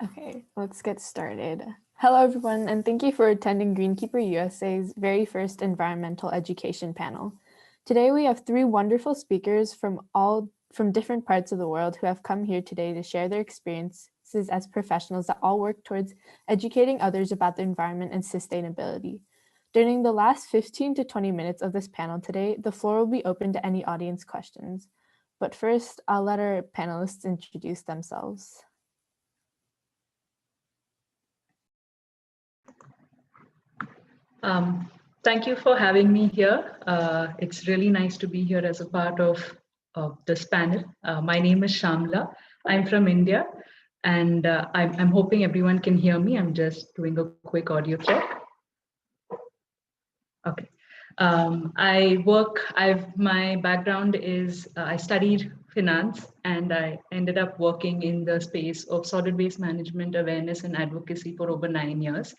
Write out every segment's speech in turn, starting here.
Okay, let's get started. Hello, everyone, and thank you for attending Greenkeeper USA's very first environmental education panel. Today, we have three wonderful speakers from different parts of the world who have come here today to share their experiences as professionals that all work towards educating others about the environment and sustainability. During the last 15 to 20 minutes of this panel today, the floor will be open to any audience questions. But first, I'll let our panelists introduce themselves. Thank you for having me here. It's really nice to be here as a part of this panel. My name is Shyamala. I'm from India, and I'm hoping everyone can hear me. I'm just doing a quick audio check. Okay. My background is I studied finance, and I ended up working in the space of solid waste management, awareness, and advocacy for over 9 years.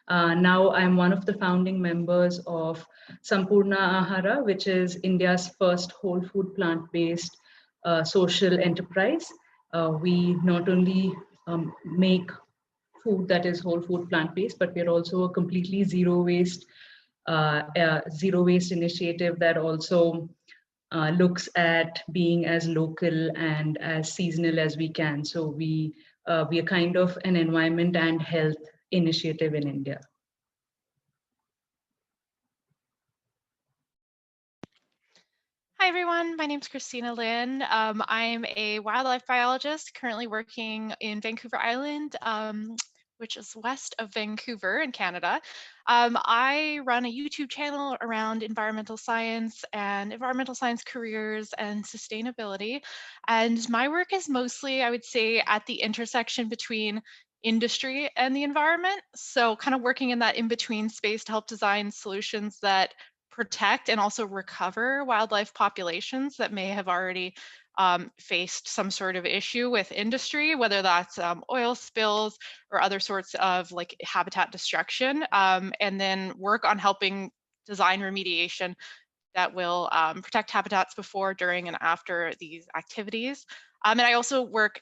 Now I'm one of the founding members of Sampoorna Ahara, which is India's first whole food plant-based social enterprise. We not only make food that is whole food plant-based, but we're also a completely zero waste initiative that also looks at being as local and as seasonal as we can. So we are kind of an environment and health initiative in India. Hi everyone, my name is Christina Lynn. I'm a wildlife biologist currently working in Vancouver Island, which is west of Vancouver in Canada. I run a YouTube channel around environmental science careers and sustainability. And my work is mostly, I would say, at the intersection between industry and the environment. So kind of working in that in-between space to help design solutions that protect and also recover wildlife populations that may have already faced some sort of issue with industry, whether that's oil spills or other sorts of like habitat destruction, and then work on helping design remediation that will protect habitats before, during, and after these activities. And I also work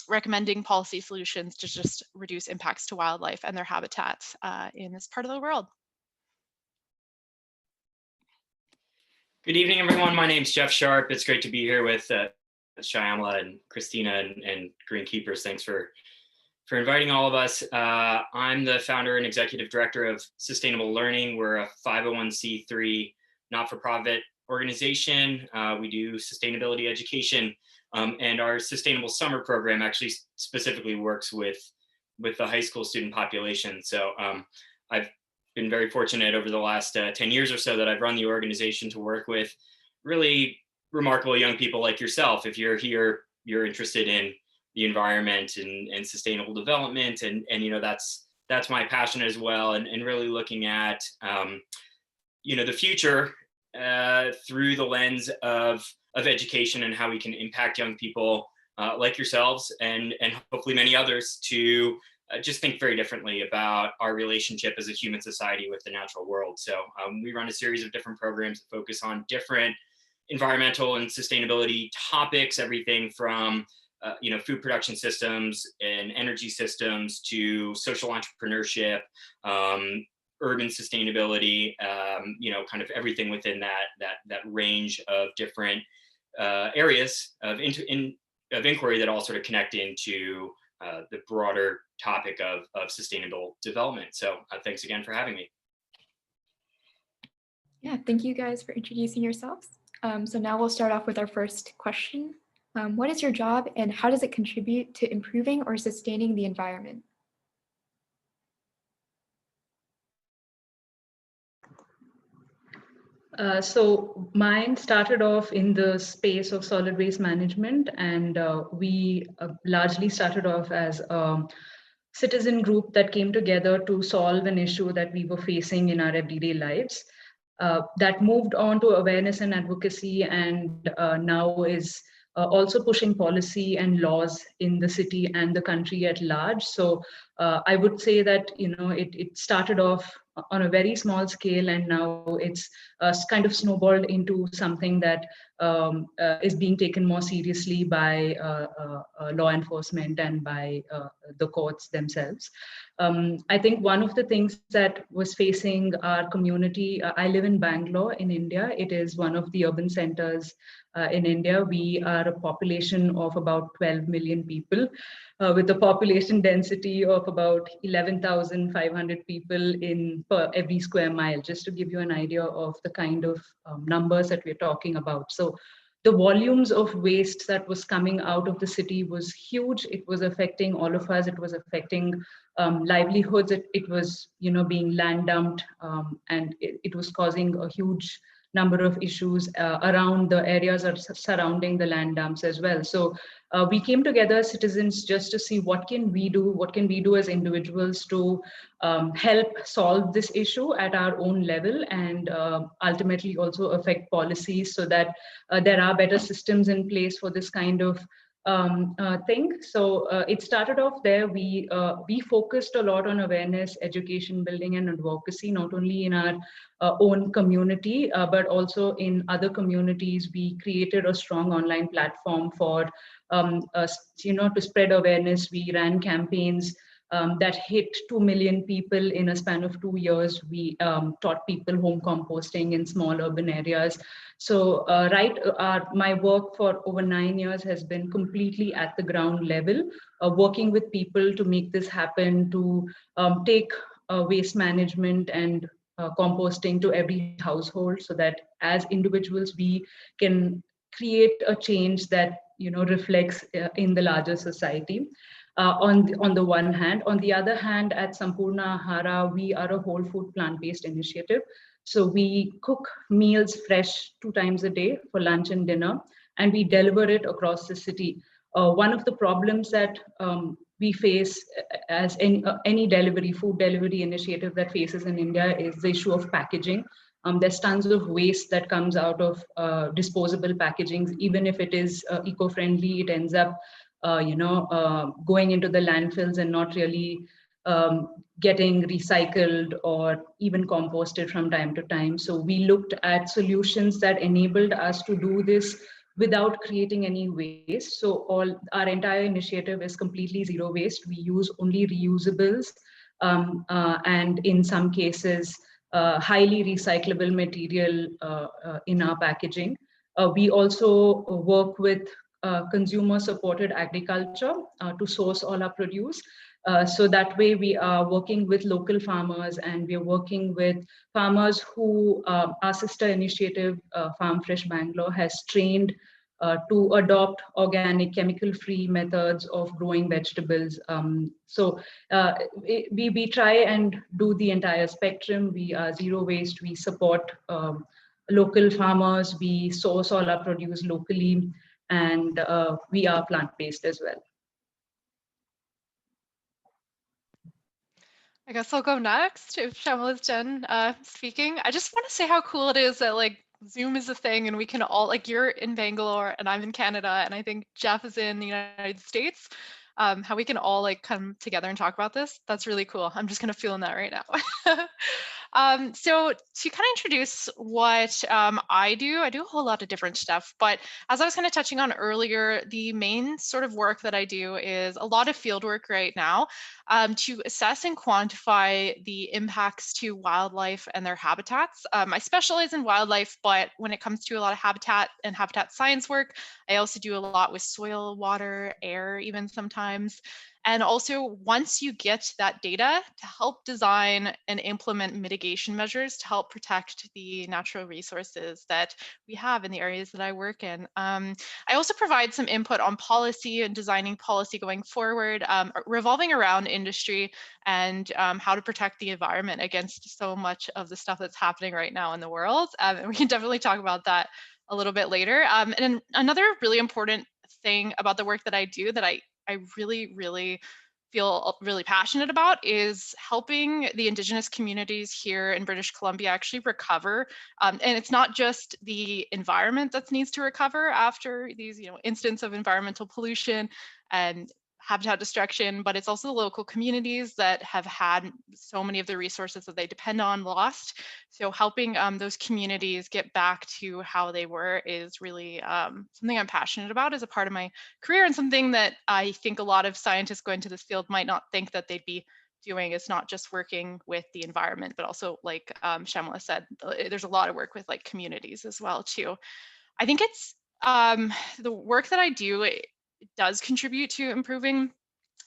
recommending policy solutions to just reduce impacts to wildlife and their habitats in this part of the world. Good evening, everyone. My name's Jeff Sharp. It's great to be here with Shyamala and Christina and Greenkeepers. Thanks for inviting all of us. I'm the founder and executive director of Sustainable Learning. We're a 501c3 not-for-profit organization. We do sustainability education, and our Sustainable Summer program actually specifically works with the high school student population. So I've been very fortunate over the last 10 years or so that I've run the organization to work with really remarkable young people like yourself. If you're here, you're interested in the environment and sustainable development, and you know that's my passion as well, and really looking at you know the future through the lens of education and how we can impact young people like yourselves and hopefully many others to just think very differently about our relationship as a human society with the natural world. So we run a series of different programs that focus on different environmental and sustainability topics, everything from you know, food production systems and energy systems to social entrepreneurship, urban sustainability, you know, kind of everything within that range of different areas of inquiry that all sort of connect into the broader topic of sustainable development. So thanks again for having me. Yeah, thank you guys for introducing yourselves. So now we'll start off with our first question. What is your job and how does it contribute to improving or sustaining the environment? So mine started off in the space of solid waste management, and we largely started off as a citizen group that came together to solve an issue that we were facing in our everyday lives. That moved on to awareness and advocacy, and now is also pushing policy and laws in the city and the country at large. So I would say that, you know, it started off on a very small scale, and now it's kind of snowballed into something that is being taken more seriously by law enforcement and by the courts themselves. I think one of the things that was facing our community, I live in Bangalore in India. It is one of the urban centers in India. We are a population of about 12 million people with a population density of about 11,500 people per every square mile, just to give you an idea of the kind of numbers that we're talking about. So the volumes of waste that was coming out of the city was huge. It was affecting all of us. It was affecting livelihoods. It was, being land dumped, and it was causing a huge number of issues around the areas surrounding the land dumps as well. So we came together as citizens just to see what can we do as individuals to help solve this issue at our own level, and ultimately also affect policies so that there are better systems in place for this kind of thing. So it started off there. We focused a lot on awareness, education building, and advocacy, not only in our own community, but also in other communities. We created a strong online platform for to spread awareness. We ran campaigns that hit 2 million people in a span of 2 years. We taught people home composting in small urban areas. So my work for over 9 years has been completely at the ground level, working with people to make this happen, to take waste management and composting to every household, so that as individuals we can create a change that reflects in the larger society. On the one hand. On the other hand, at Sampoorna Ahara, we are a whole food plant-based initiative. So we cook meals fresh 2 times a day for lunch and dinner, and we deliver it across the city. One of the problems that we face as any food delivery initiative that faces in India is the issue of packaging. There's tons of waste that comes out of disposable packaging. Even if it is eco-friendly, it ends up going into the landfills and not really getting recycled or even composted from time to time. So we looked at solutions that enabled us to do this without creating any waste. So our entire initiative is completely zero waste. We use only reusables, and in some cases, highly recyclable material in our packaging. We also work with consumer-supported agriculture to source all our produce. So that way we are working with local farmers, and we are working with farmers who our sister initiative, Farm Fresh Bangalore, has trained to adopt organic, chemical-free methods of growing vegetables. So we try and do the entire spectrum. We are zero waste. We support local farmers. We source all our produce locally, and we are plant-based as well. I guess I'll go next if Shyamala's done speaking. I just want to say how cool it is that Zoom is a thing and we can all, you're in Bangalore and I'm in Canada and I think Jeff is in the United States. How we can all come together and talk about this. That's really cool. I'm just kind of feeling that right now. So to kind of introduce what I do a whole lot of different stuff, but as I was kind of touching on earlier, the main sort of work that I do is a lot of field work right now to assess and quantify the impacts to wildlife and their habitats. I specialize in wildlife, but when it comes to a lot of habitat and habitat science work, I also do a lot with soil, water, air, even sometimes. And also, once you get that data, to help design and implement mitigation measures to help protect the natural resources that we have in the areas that I work in. I also provide some input on policy and designing policy going forward, revolving around industry and how to protect the environment against so much of the stuff that's happening right now in the world. And we can definitely talk about that a little bit later. And another really important thing about the work that I do that I really, really feel really passionate about is helping the Indigenous communities here in British Columbia actually recover. And it's not just the environment that needs to recover after these incidents of environmental pollution and habitat destruction, but it's also the local communities that have had so many of the resources that they depend on lost. So helping those communities get back to how they were is really something I'm passionate about as a part of my career, and something that I think a lot of scientists going into this field might not think that they'd be doing. Is not just working with the environment, but also, like Shyamala said, there's a lot of work with like communities as well too. I think it's the work that I do, it does contribute to improving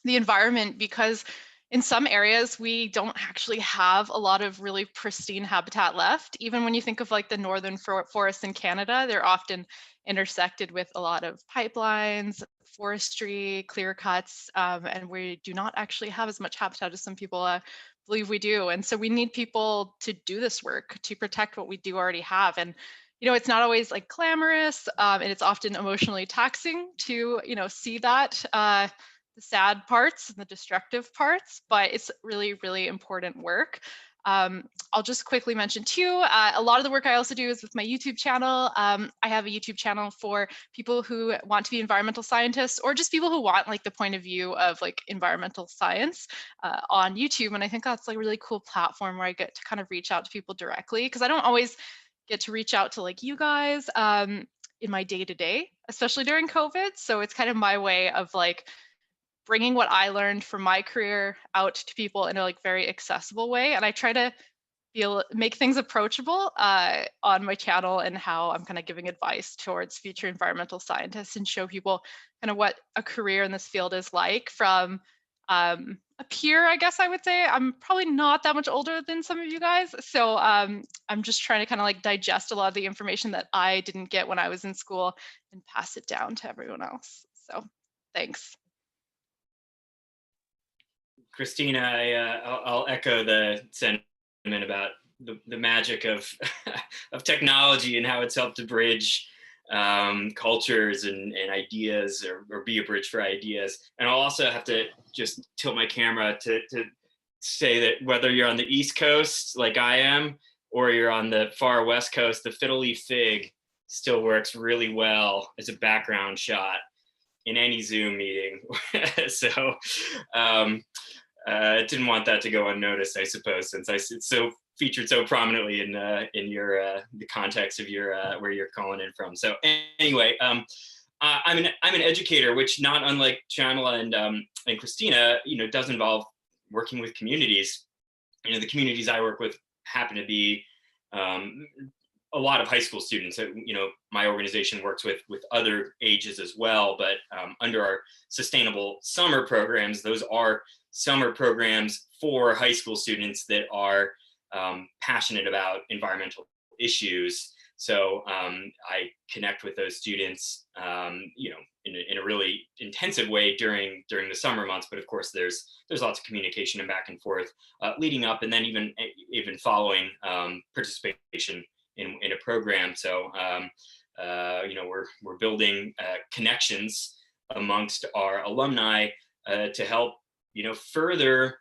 the environment, because in some areas we don't actually have a lot of really pristine habitat left. Even when you think of like the northern forests in Canada, they're often intersected with a lot of pipelines, forestry, clear cuts, and we do not actually have as much habitat as some people believe we do. And so we need people to do this work to protect what we do already have. And it's not always like glamorous, and it's often emotionally taxing to see that the sad parts and the destructive parts, but it's really, really important work. I'll just quickly mention too, a lot of the work I also do is with my YouTube channel. I have a YouTube channel for people who want to be environmental scientists, or just people who want like the point of view of like environmental science on YouTube. And I think that's like a really cool platform where I get to kind of reach out to people directly, because I don't always get to reach out to like you guys in my day-to-day, especially during COVID. So it's kind of my way of like bringing what I learned from my career out to people in a like very accessible way. And I try to make things approachable on my channel, and how I'm kind of giving advice towards future environmental scientists, and show people kind of what a career in this field is like from a peer, I guess I would say. I'm probably not that much older than some of you guys. So I'm just trying to kind of like digest a lot of the information that I didn't get when I was in school and pass it down to everyone else. So thanks. Christina, I'll echo the sentiment about the magic of of technology and how it's helped to bridge cultures and ideas, or be a bridge for ideas. And I'll also have to just tilt my camera to say that whether you're on the East Coast like I am, or you're on the far West Coast, the fiddle leaf fig still works really well as a background shot in any Zoom meeting. So didn't want that to go unnoticed, I suppose, since it's so featured so prominently in your the context of your where you're calling in from. So anyway, I'm an educator, which, not unlike Shyamala and Christina, does involve working with communities. The communities I work with happen to be a lot of high school students. My organization works with other ages as well, but under our sustainable summer programs, those are summer programs for high school students that are passionate about environmental issues. So I connect with those students, in a really intensive way during the summer months. But of course, there's lots of communication and back and forth leading up, and then even following participation in a program. So we're building connections amongst our alumni to help further,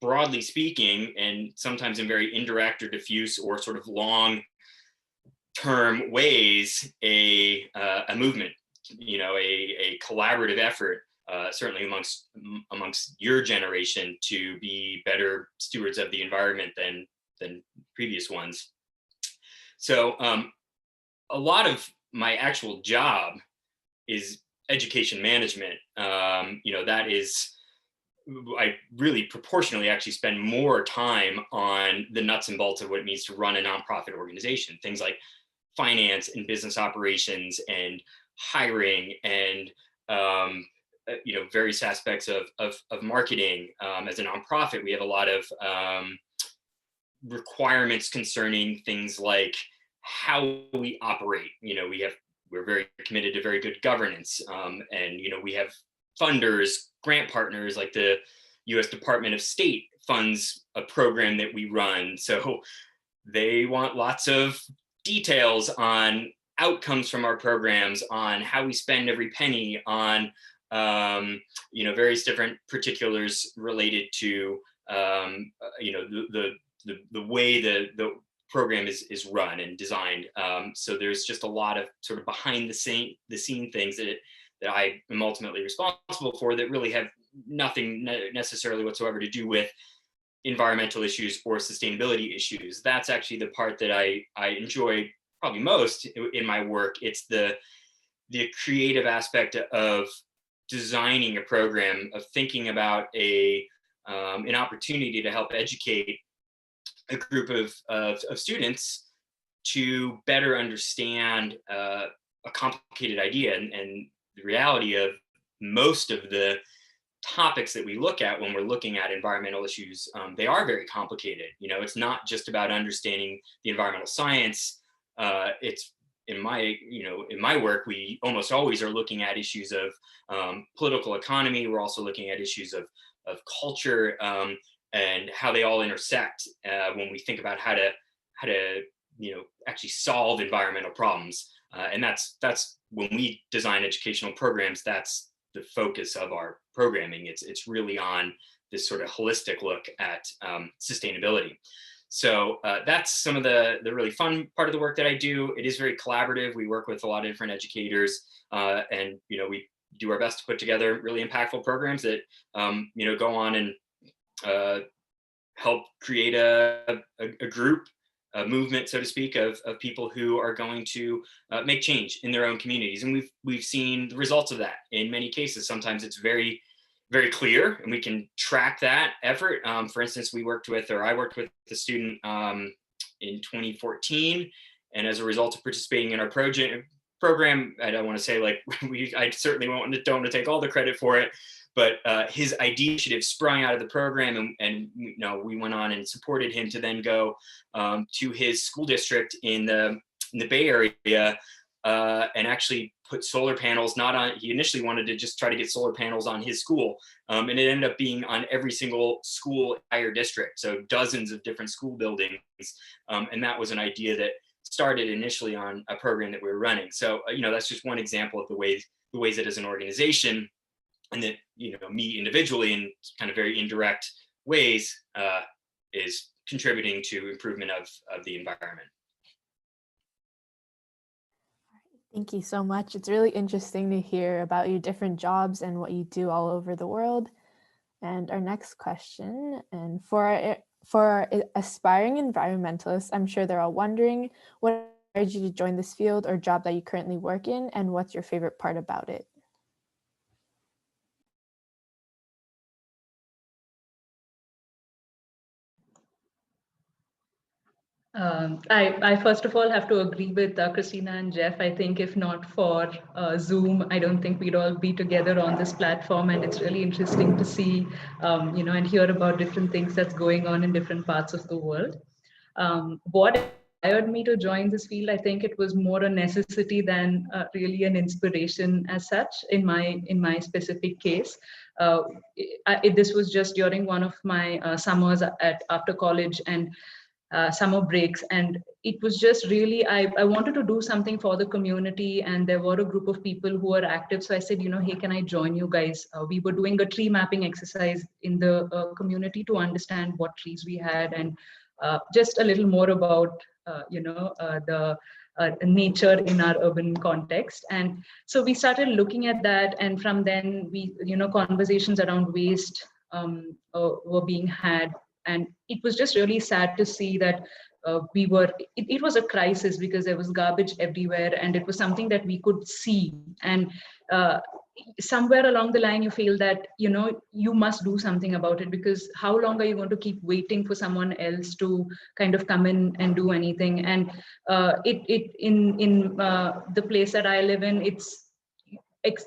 broadly speaking, and sometimes in very indirect or diffuse or sort of long term ways, a movement, a collaborative effort, certainly amongst your generation, to be better stewards of the environment than previous ones. So a lot of my actual job is education management. That is, I really proportionally actually spend more time on the nuts and bolts of what it means to run a nonprofit organization. Things like finance and business operations and hiring and various aspects of marketing. As a nonprofit, we have a lot of requirements concerning things like how we operate. We're very committed to very good governance, and we have funders, grant partners, like the U.S. Department of State funds a program that we run. So they want lots of details on outcomes from our programs, on how we spend every penny, on various different particulars related to the way the program is run and designed. So there's just a lot of sort of behind the scene things that I am ultimately responsible for that really have nothing necessarily whatsoever to do with environmental issues or sustainability issues. That's actually the part that I enjoy probably most in my work. It's the creative aspect of designing a program, of thinking about an opportunity to help educate a group of students to better understand a complicated idea. And the reality of most of the topics that we look at when we're looking at environmental issues, they are very complicated. It's not just about understanding the environmental science. It's in my work, we almost always are looking at issues of political economy. We're also looking at issues of culture and how they all intersect when we think about how to actually solve environmental problems. And that's when we design educational programs, that's the focus of our programming. It's really on this sort of holistic look at sustainability. So that's some of the really fun part of the work that I do. It is very collaborative. We work with a lot of different educators, and we do our best to put together really impactful programs that go on and help create a group, a movement, so to speak, of people who are going to make change in their own communities. And we've seen the results of that in many cases. Sometimes it's very, very clear, and we can track that effort. For instance, I worked with a student in 2014, and as a result of participating in our program, I don't want to say I certainly don't want to take all the credit for it, but his idea initiative sprung out of the program, and we went on and supported him to then go to his school district in the Bay Area and actually put solar panels, he initially wanted to just try to get solar panels on his school. And it ended up being on every single school, entire district. So dozens of different school buildings. And that was an idea that started initially on a program that we were running. So, that's just one example of the ways that as an organization, and that, me individually in kind of very indirect ways is contributing to improvement of the environment. Thank you so much. It's really interesting to hear about your different jobs and what you do all over the world. And our next question, and for our aspiring environmentalists, I'm sure they're all wondering, what inspired you to join this field or job that you currently work in, and what's your favorite part about it? I first of all have to agree with Christina and Jeff. I think if not for Zoom, I don't think we'd all be together on this platform. And it's really interesting to see, and hear about different things that's going on in different parts of the world. What inspired me to join this field, I think it was more a necessity than really an inspiration as such in my specific case. This was just during one of my summers after college and summer breaks, and it was just really I wanted to do something for the community, and there were a group of people who were active. So I said, hey, can I join you guys? We were doing a tree mapping exercise in the community to understand what trees we had, and just a little more about the nature in our urban context. And so we started looking at that, and from then we conversations around waste were being had. And it was just really sad to see that it was a crisis because there was garbage everywhere, and it was something that we could see. And somewhere along the line, you feel that, you must do something about it, because how long are you going to keep waiting for someone else to kind of come in and do anything? And in the place that I live in, it's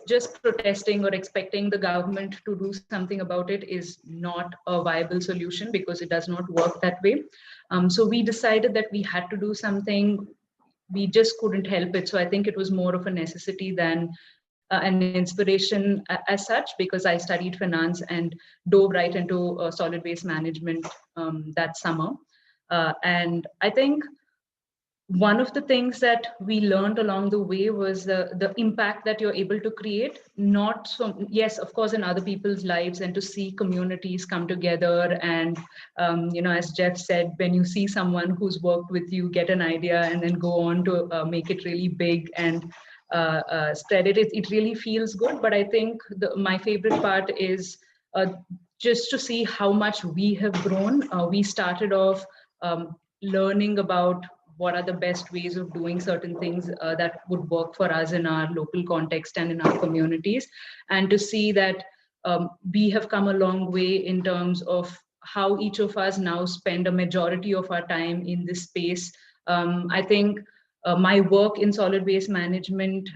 just protesting or expecting the government to do something about it is not a viable solution, because it does not work that way. So we decided that we had to do something. We just couldn't help it. So I think it was more of a necessity than an inspiration as such, because I studied finance and dove right into solid waste management that summer. And I think one of the things that we learned along the way was the impact that you're able to create, not so, yes, of course, in other people's lives, and to see communities come together. And, as Jeff said, when you see someone who's worked with you get an idea and then go on to make it really big, and spread it. It really feels good. But I think my favorite part is just to see how much we have grown. We started off learning about what are the best ways of doing certain things that would work for us in our local context and in our communities. And to see that we have come a long way in terms of how each of us now spend a majority of our time in this space. I think my work in solid waste management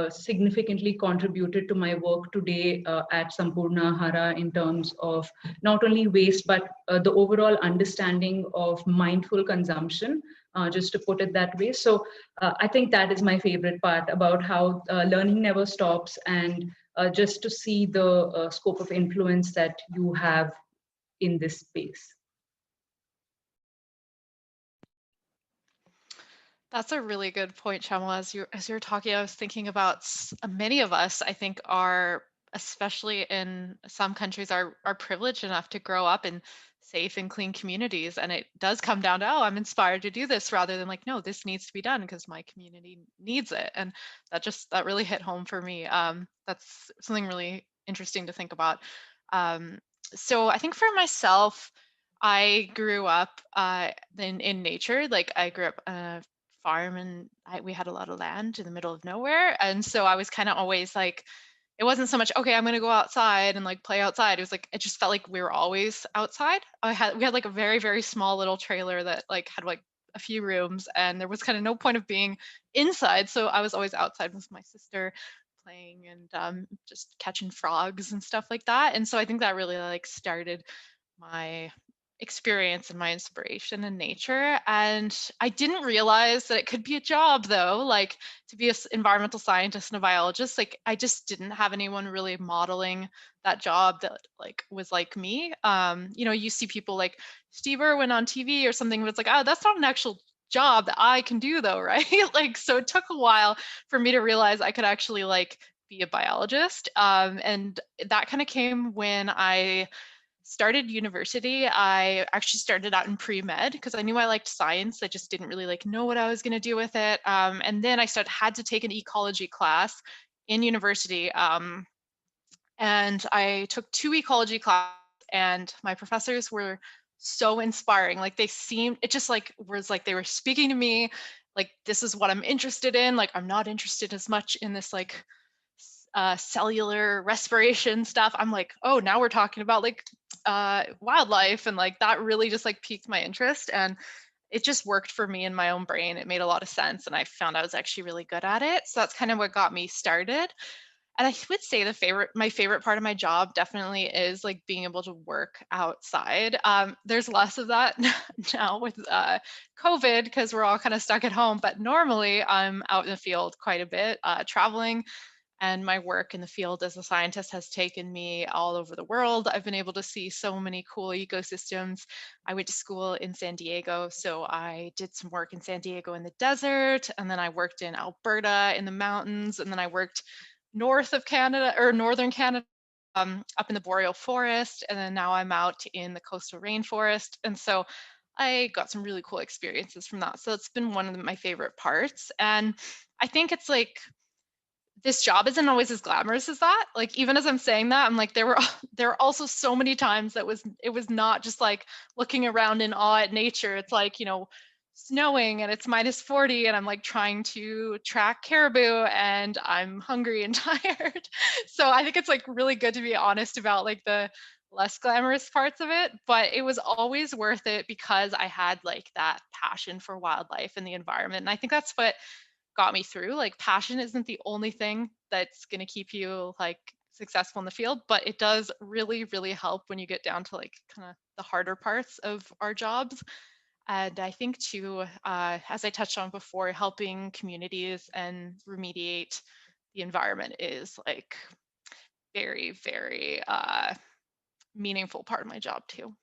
significantly contributed to my work today at Sampoorna Ahara in terms of not only waste, but the overall understanding of mindful consumption, just to put it that way. So I think that is my favorite part about how learning never stops, and just to see the scope of influence that you have in this space. That's a really good point, Shyamala. As you're talking, I was thinking about many of us, I think, are, especially in some countries, are privileged enough to grow up in safe and clean communities. And it does come down to, oh, I'm inspired to do this, rather than like, no, this needs to be done because my community needs it. And that really hit home for me. That's something really interesting to think about. So I think for myself, I grew up in nature. Like I grew up farm, and we had a lot of land in the middle of nowhere. And so I was kind of always like, it wasn't so much, okay, I'm going to go outside and like play outside. It was like, it just felt like we were always outside. We had like a very, very small little trailer that like had like a few rooms, and there was kind of no point of being inside. So I was always outside with my sister playing and just catching frogs and stuff like that. And so I think that really like started my experience and my inspiration in nature. And I didn't realize that it could be a job though, like to be an environmental scientist and a biologist. Like I just didn't have anyone really modeling that job that like was like me. You see people like Steve Irwin on TV or something, but it's like, oh, that's not an actual job that I can do though, right? Like, so it took a while for me to realize I could actually like be a biologist. And that kind of came when I started university. I actually started out in pre-med because I knew I liked science. I just didn't really like know what I was going to do with it. And then I had to take an ecology class in university. And I took 2 ecology classes, and my professors were so inspiring. Like it just like was like they were speaking to me, like this is what I'm interested in. Like I'm not interested as much in this like cellular respiration stuff. I'm like, oh, now we're talking about like wildlife, and like that really just like piqued my interest, and it just worked for me in my own brain. It made a lot of sense, and I found I was actually really good at it. So that's kind of what got me started. And I would say my favorite part of my job definitely is like being able to work outside. There's less of that now with COVID because we're all kind of stuck at home. But normally I'm out in the field quite a bit, traveling. And my work in the field as a scientist has taken me all over the world. I've been able to see so many cool ecosystems. I went to school in San Diego, so I did some work in San Diego in the desert, and then I worked in Alberta in the mountains, and then I worked north of Canada or northern Canada, up in the boreal forest, and then now I'm out in the coastal rainforest. And so I got some really cool experiences from that. So it's been one of my favorite parts. And I think it's like this job isn't always as glamorous as that. Like even as I'm saying that, I'm like there were also so many times that it was not just like looking around in awe at nature. It's like, snowing and it's -40 and I'm like trying to track caribou and I'm hungry and tired. So I think it's like really good to be honest about like the less glamorous parts of it, but it was always worth it because I had like that passion for wildlife and the environment. And I think that's what got me through. Like passion isn't the only thing that's going to keep you like successful in the field, but it does really, really help when you get down to like kind of the harder parts of our jobs. And I think too, as I touched on before, helping communities and remediate the environment is like very, very meaningful part of my job too.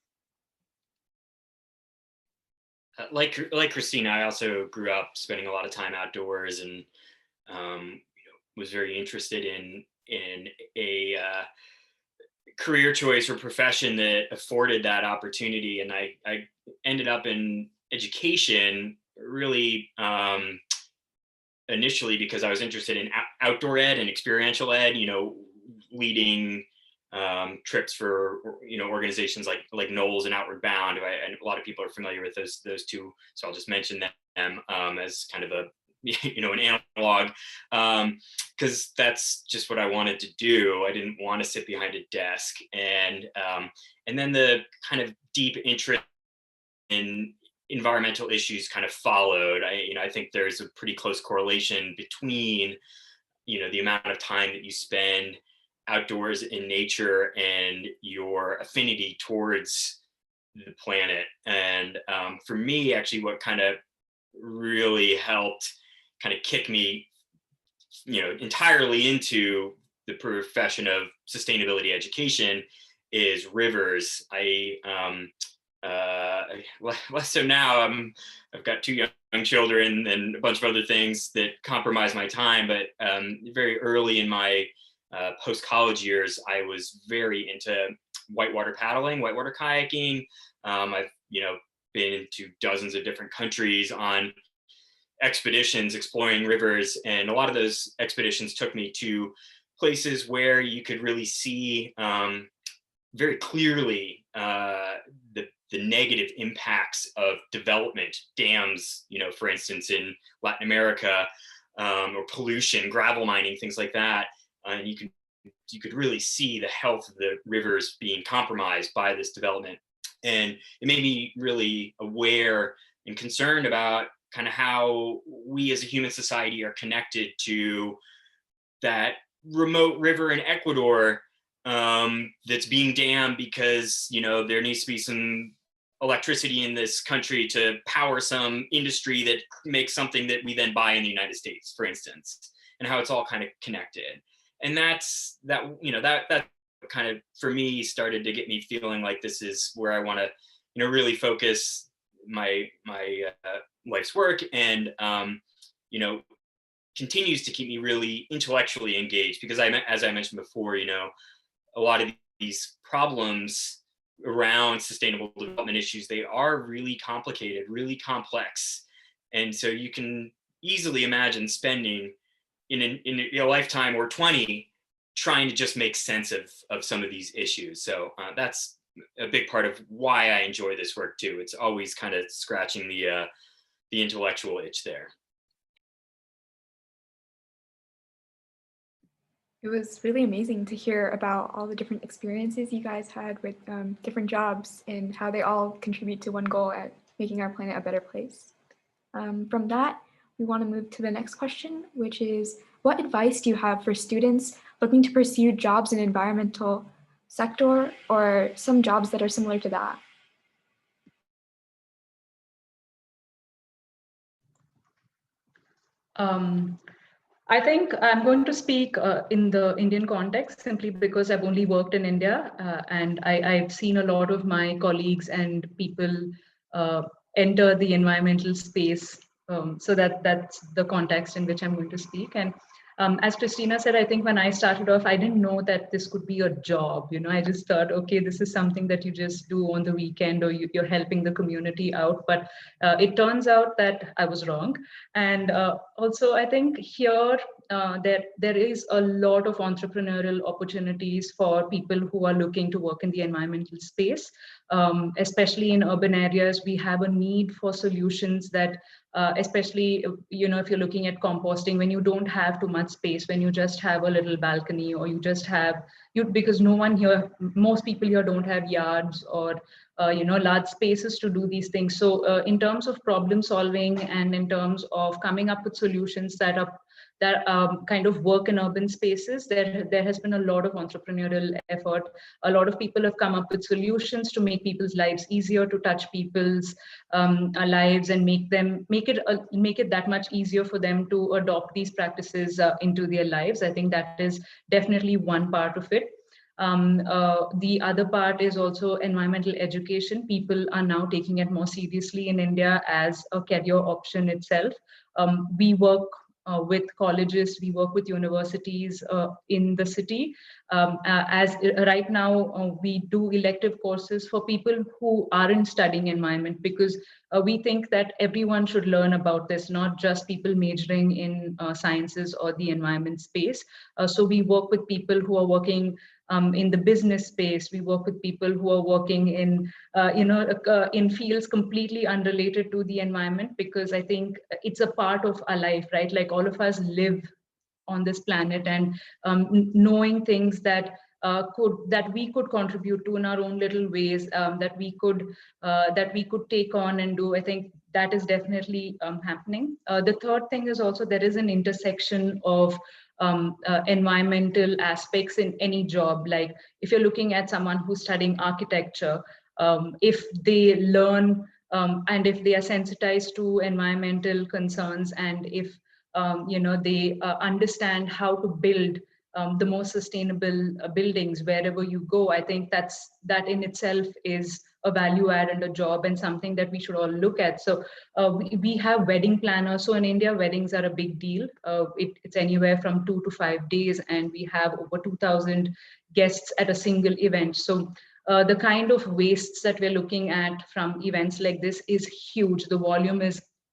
Like Christina, I also grew up spending a lot of time outdoors, and was very interested in a career choice or profession that afforded that opportunity. And I ended up in education, really initially because I was interested in outdoor ed and experiential ed, leading trips for, organizations like Knowles and Outward Bound. And a lot of people are familiar with those two. So I'll just mention them as kind of an analog, because that's just what I wanted to do. I didn't want to sit behind a desk. And then the kind of deep interest in environmental issues kind of followed. I think there's a pretty close correlation between, the amount of time that you spend outdoors in nature and your affinity towards the planet. And for me, actually, what kind of really helped kind of kick me, entirely into the profession of sustainability education is rivers. Less so now. I've got two young children and a bunch of other things that compromise my time. But very early in my post-college years, I was very into whitewater paddling, whitewater kayaking. I've been to dozens of different countries on expeditions exploring rivers, and a lot of those expeditions took me to places where you could really see very clearly the negative impacts of development, dams, for instance, in Latin America, or pollution, gravel mining, things like that. And you could really see the health of the rivers being compromised by this development. And it made me really aware and concerned about kind of how we as a human society are connected to that remote river in Ecuador that's being dammed because there needs to be some electricity in this country to power some industry that makes something that we then buy in the United States, for instance, and how it's all kind of connected. And that kind of, for me, started to get me feeling like this is where I want to, really focus my life's work, and continues to keep me really intellectually engaged, because as I mentioned before, a lot of these problems around sustainable development issues, they are really complicated, really complex. And so you can easily imagine spending in a lifetime or 20 trying to just make sense of some of these issues. So that's a big part of why I enjoy this work too. It's always kind of scratching the intellectual itch there. It was really amazing to hear about all the different experiences you guys had with different jobs and how they all contribute to one goal at making our planet a better place. From that, we want to move to the next question, which is, what advice do you have for students looking to pursue jobs in environmental sector or some jobs that are similar to that? I think I'm going to speak in the Indian context simply because I've only worked in India, and I've seen a lot of my colleagues and people enter the environmental space. So that's the context in which I'm going to speak. And as Christina said, I think when I started off, I didn't know that this could be a job. I just thought, okay, this is something that you just do on the weekend, or you're helping the community out. But it turns out that I was wrong. And also, I think here there is a lot of entrepreneurial opportunities for people who are looking to work in the environmental space. Especially in urban areas, we have a need for solutions that especially, if you're looking at composting, when you don't have too much space, when you just have a little balcony, or you just have, because most people here don't have yards or, large spaces to do these things. So in terms of problem solving and in terms of coming up with solutions that kind of work in urban spaces, there has been a lot of entrepreneurial effort. A lot of people have come up with solutions to make people's lives easier, to touch people's lives, and make it that much easier for them to adopt these practices into their lives. I think that is definitely one part of it. The other part is also environmental education. People are now taking it more seriously in India as a career option itself. We work with colleges, we work with universities in the city. Right now, we do elective courses for people who aren't studying environment, because we think that everyone should learn about this, not just people majoring in sciences or the environment space. So we work with people who are working in the business space. We work with people who are working in, in fields completely unrelated to the environment, because I think it's a part of our life, right? Like all of us live on this planet, and knowing things that we could contribute to in our own little ways, that we could take on and do. I think that is definitely happening. The third thing is also there is an intersection of environmental aspects in any job. Like if you're looking at someone who's studying architecture, if they learn and if they are sensitized to environmental concerns, and if they understand how to build the most sustainable buildings wherever you go, I think that in itself is a value add and a job, and something that we should all look at. So we have wedding planners. So in India, weddings are a big deal. It's anywhere from 2 to 5 days, and we have over 2,000 guests at a single event. So the kind of wastes that we're looking at from events like this is huge. The volume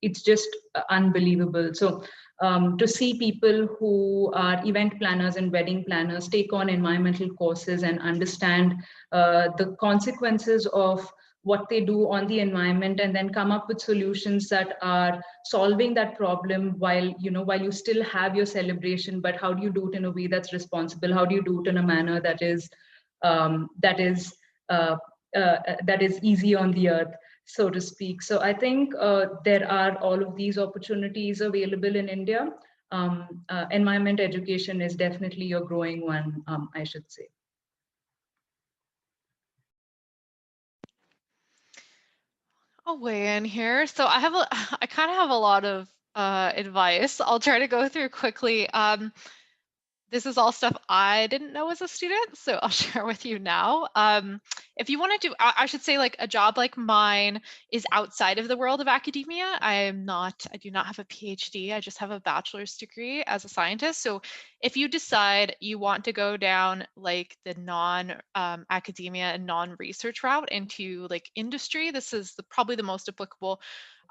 it's just unbelievable. So to see people who are event planners and wedding planners take on environmental courses and understand the consequences of what they do on the environment, and then come up with solutions that are solving that problem while you still have your celebration. But how do you do it in a way that's responsible? How do you do it in a manner that is uh, that is easy on the earth, so to speak? So I think there are all of these opportunities available in India. Environment education is definitely a growing one, I should say. I'll weigh in here. So I kind of have a lot of advice. I'll try to go through quickly. This is all stuff I didn't know as a student, so I'll share with you now. If you want to do, I should say, like a job like mine is outside of the world of academia. I do not have a PhD. I just have a bachelor's degree as a scientist. So if you decide you want to go down like the non-academia and non-research route into like industry, this is probably the most applicable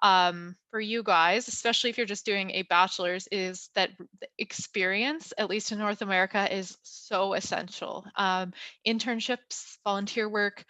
for you guys, especially if you're just doing a bachelor's, is that experience, at least in North America, is so essential. Internships, volunteer work,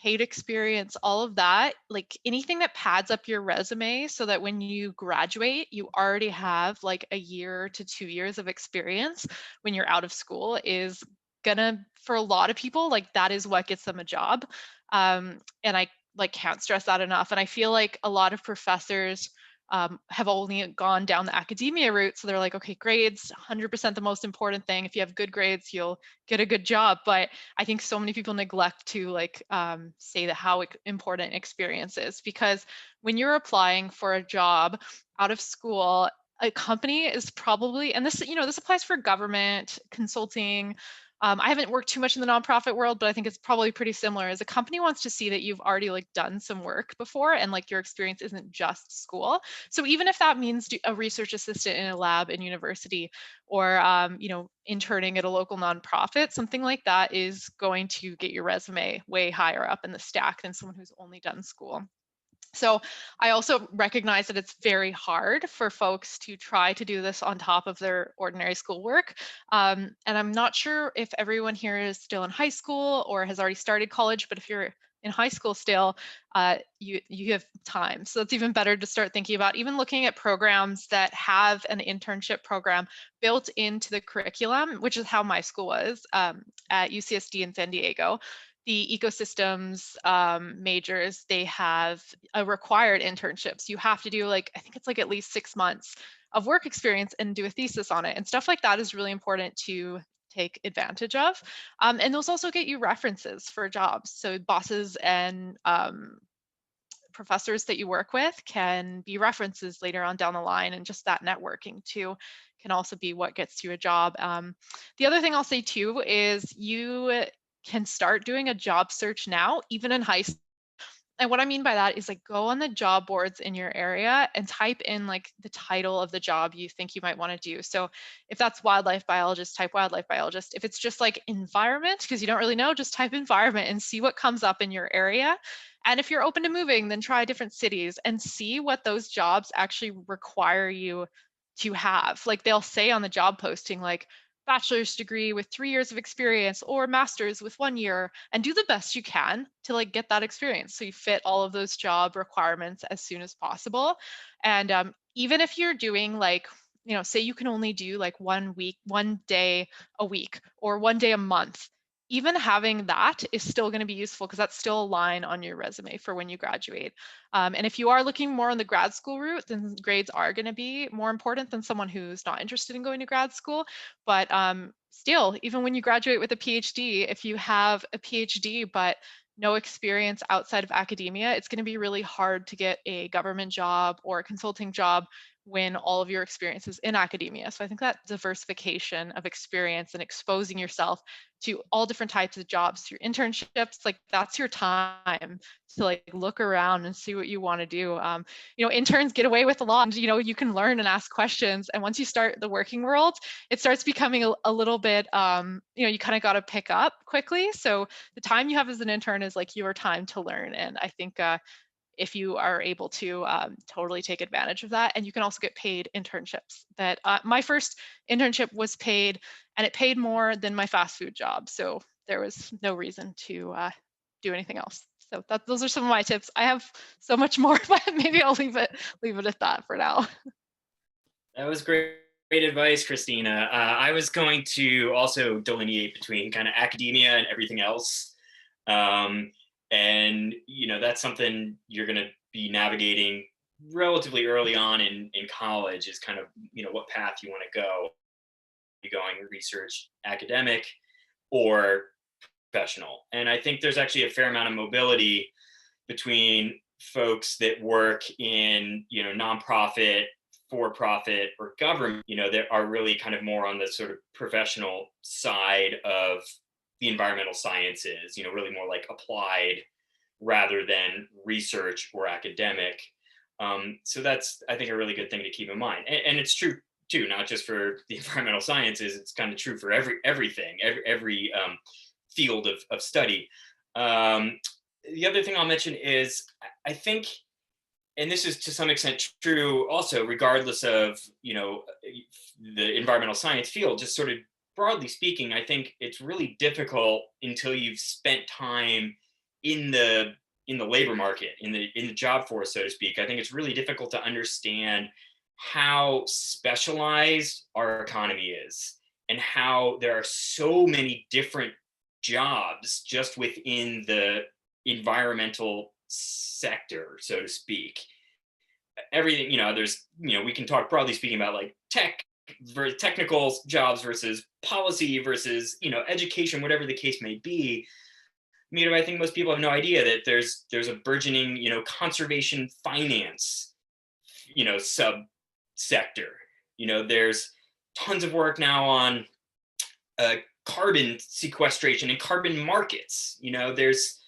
paid experience, all of that, like anything that pads up your resume so that when you graduate, you already have like a year to 2 years of experience when you're out of school, is gonna, for a lot of people, like that is what gets them a job. And I can't stress that enough. And I feel like a lot of professors have only gone down the academia route. So they're like, okay, grades, 100% the most important thing. If you have good grades, you'll get a good job. But I think so many people neglect to say that how important experience is, because when you're applying for a job out of school, a company is probably, and this, this applies for government, consulting. I haven't worked too much in the nonprofit world, but I think it's probably pretty similar. As a company wants to see that you've already done some work before, and your experience isn't just school. So even if that means a research assistant in a lab in university, or interning at a local nonprofit, something like that is going to get your resume way higher up in the stack than someone who's only done school. So I also recognize that it's very hard for folks to try to do this on top of their ordinary schoolwork. And I'm not sure if everyone here is still in high school or has already started college, but if you're in high school still, you have time. So it's even better to start thinking about even looking at programs that have an internship program built into the curriculum, which is how my school was at UCSD in San Diego. The ecosystems majors, they have a required internships. You have to do I think it's at least 6 months of work experience and do a thesis on it. And stuff like that is really important to take advantage of. And those also get you references for jobs. So bosses and professors that you work with can be references later on down the line, and just that networking too can also be what gets you a job. The other thing I'll say too is you can start doing a job search now, even in high school. And what I mean by that is like go on the job boards in your area and type in like the title of the job you think you might want to do. So if that's wildlife biologist, type wildlife biologist. If it's just like environment, because you don't really know, just type environment and see what comes up in your area. And if you're open to moving, then try different cities and see what those jobs actually require you to have. Like they'll say on the job posting, like bachelor's degree with 3 years of experience or master's with 1 year, and do the best you can to like get that experience so you fit all of those job requirements as soon as possible. And even if you're doing like, you know, say you can only do like 1 day a week or 1 day a month, even having that is still going to be useful because that's still a line on your resume for when you graduate. And if you are looking more on the grad school route, then grades are going to be more important than someone who's not interested in going to grad school. But still, even when you graduate with a PhD, if you have a PhD but no experience outside of academia, it's going to be really hard to get a government job or a consulting job when all of your experience is in academia. So I think that diversification of experience and exposing yourself to all different types of jobs through internships, like that's your time to like look around and see what you want to do. You know, interns get away with a lot, and you know, you can learn and ask questions. And once you start the working world, it starts becoming a little bit, you know, you kind of got to pick up quickly. So the time you have as an intern is like your time to learn. And I think if you are able to totally take advantage of that. And you can also get paid internships. That my first internship was paid, and it paid more than my fast food job. So there was no reason to do anything else. So those are some of my tips. I have so much more, but maybe I'll leave it at that for now. That was great advice, Christina. I was going to also delineate between kind of academia and everything else. And, you know, that's something you're going to be navigating relatively early on in college is kind of, you know, what path you want to go. You going research, academic, or professional. And I think there's actually a fair amount of mobility between folks that work in, you know, nonprofit, for-profit, or government, you know, that are really kind of more on the sort of professional side of the environmental sciences, you know, really more like applied rather than research or academic. So that's, I think, a really good thing to keep in mind. And it's true too, not just for the environmental sciences, it's kind of true for everything, every field of study. The other thing I'll mention is, I think, and this is to some extent true also, regardless of, you know, the environmental science field, just sort of broadly speaking, I think it's really difficult until you've spent time in the labor market, in the job force, so to speak. I think it's really difficult to understand how specialized our economy is and how there are so many different jobs just within the environmental sector, so to speak. Everything, you know, there's, you know, we can talk broadly speaking about like technical jobs versus policy versus, you know, education, whatever the case may be. You know, I think most people have no idea that there's a burgeoning, you know, conservation finance, you know, subsector. You know, there's tons of work now on carbon sequestration and carbon markets. You know, there's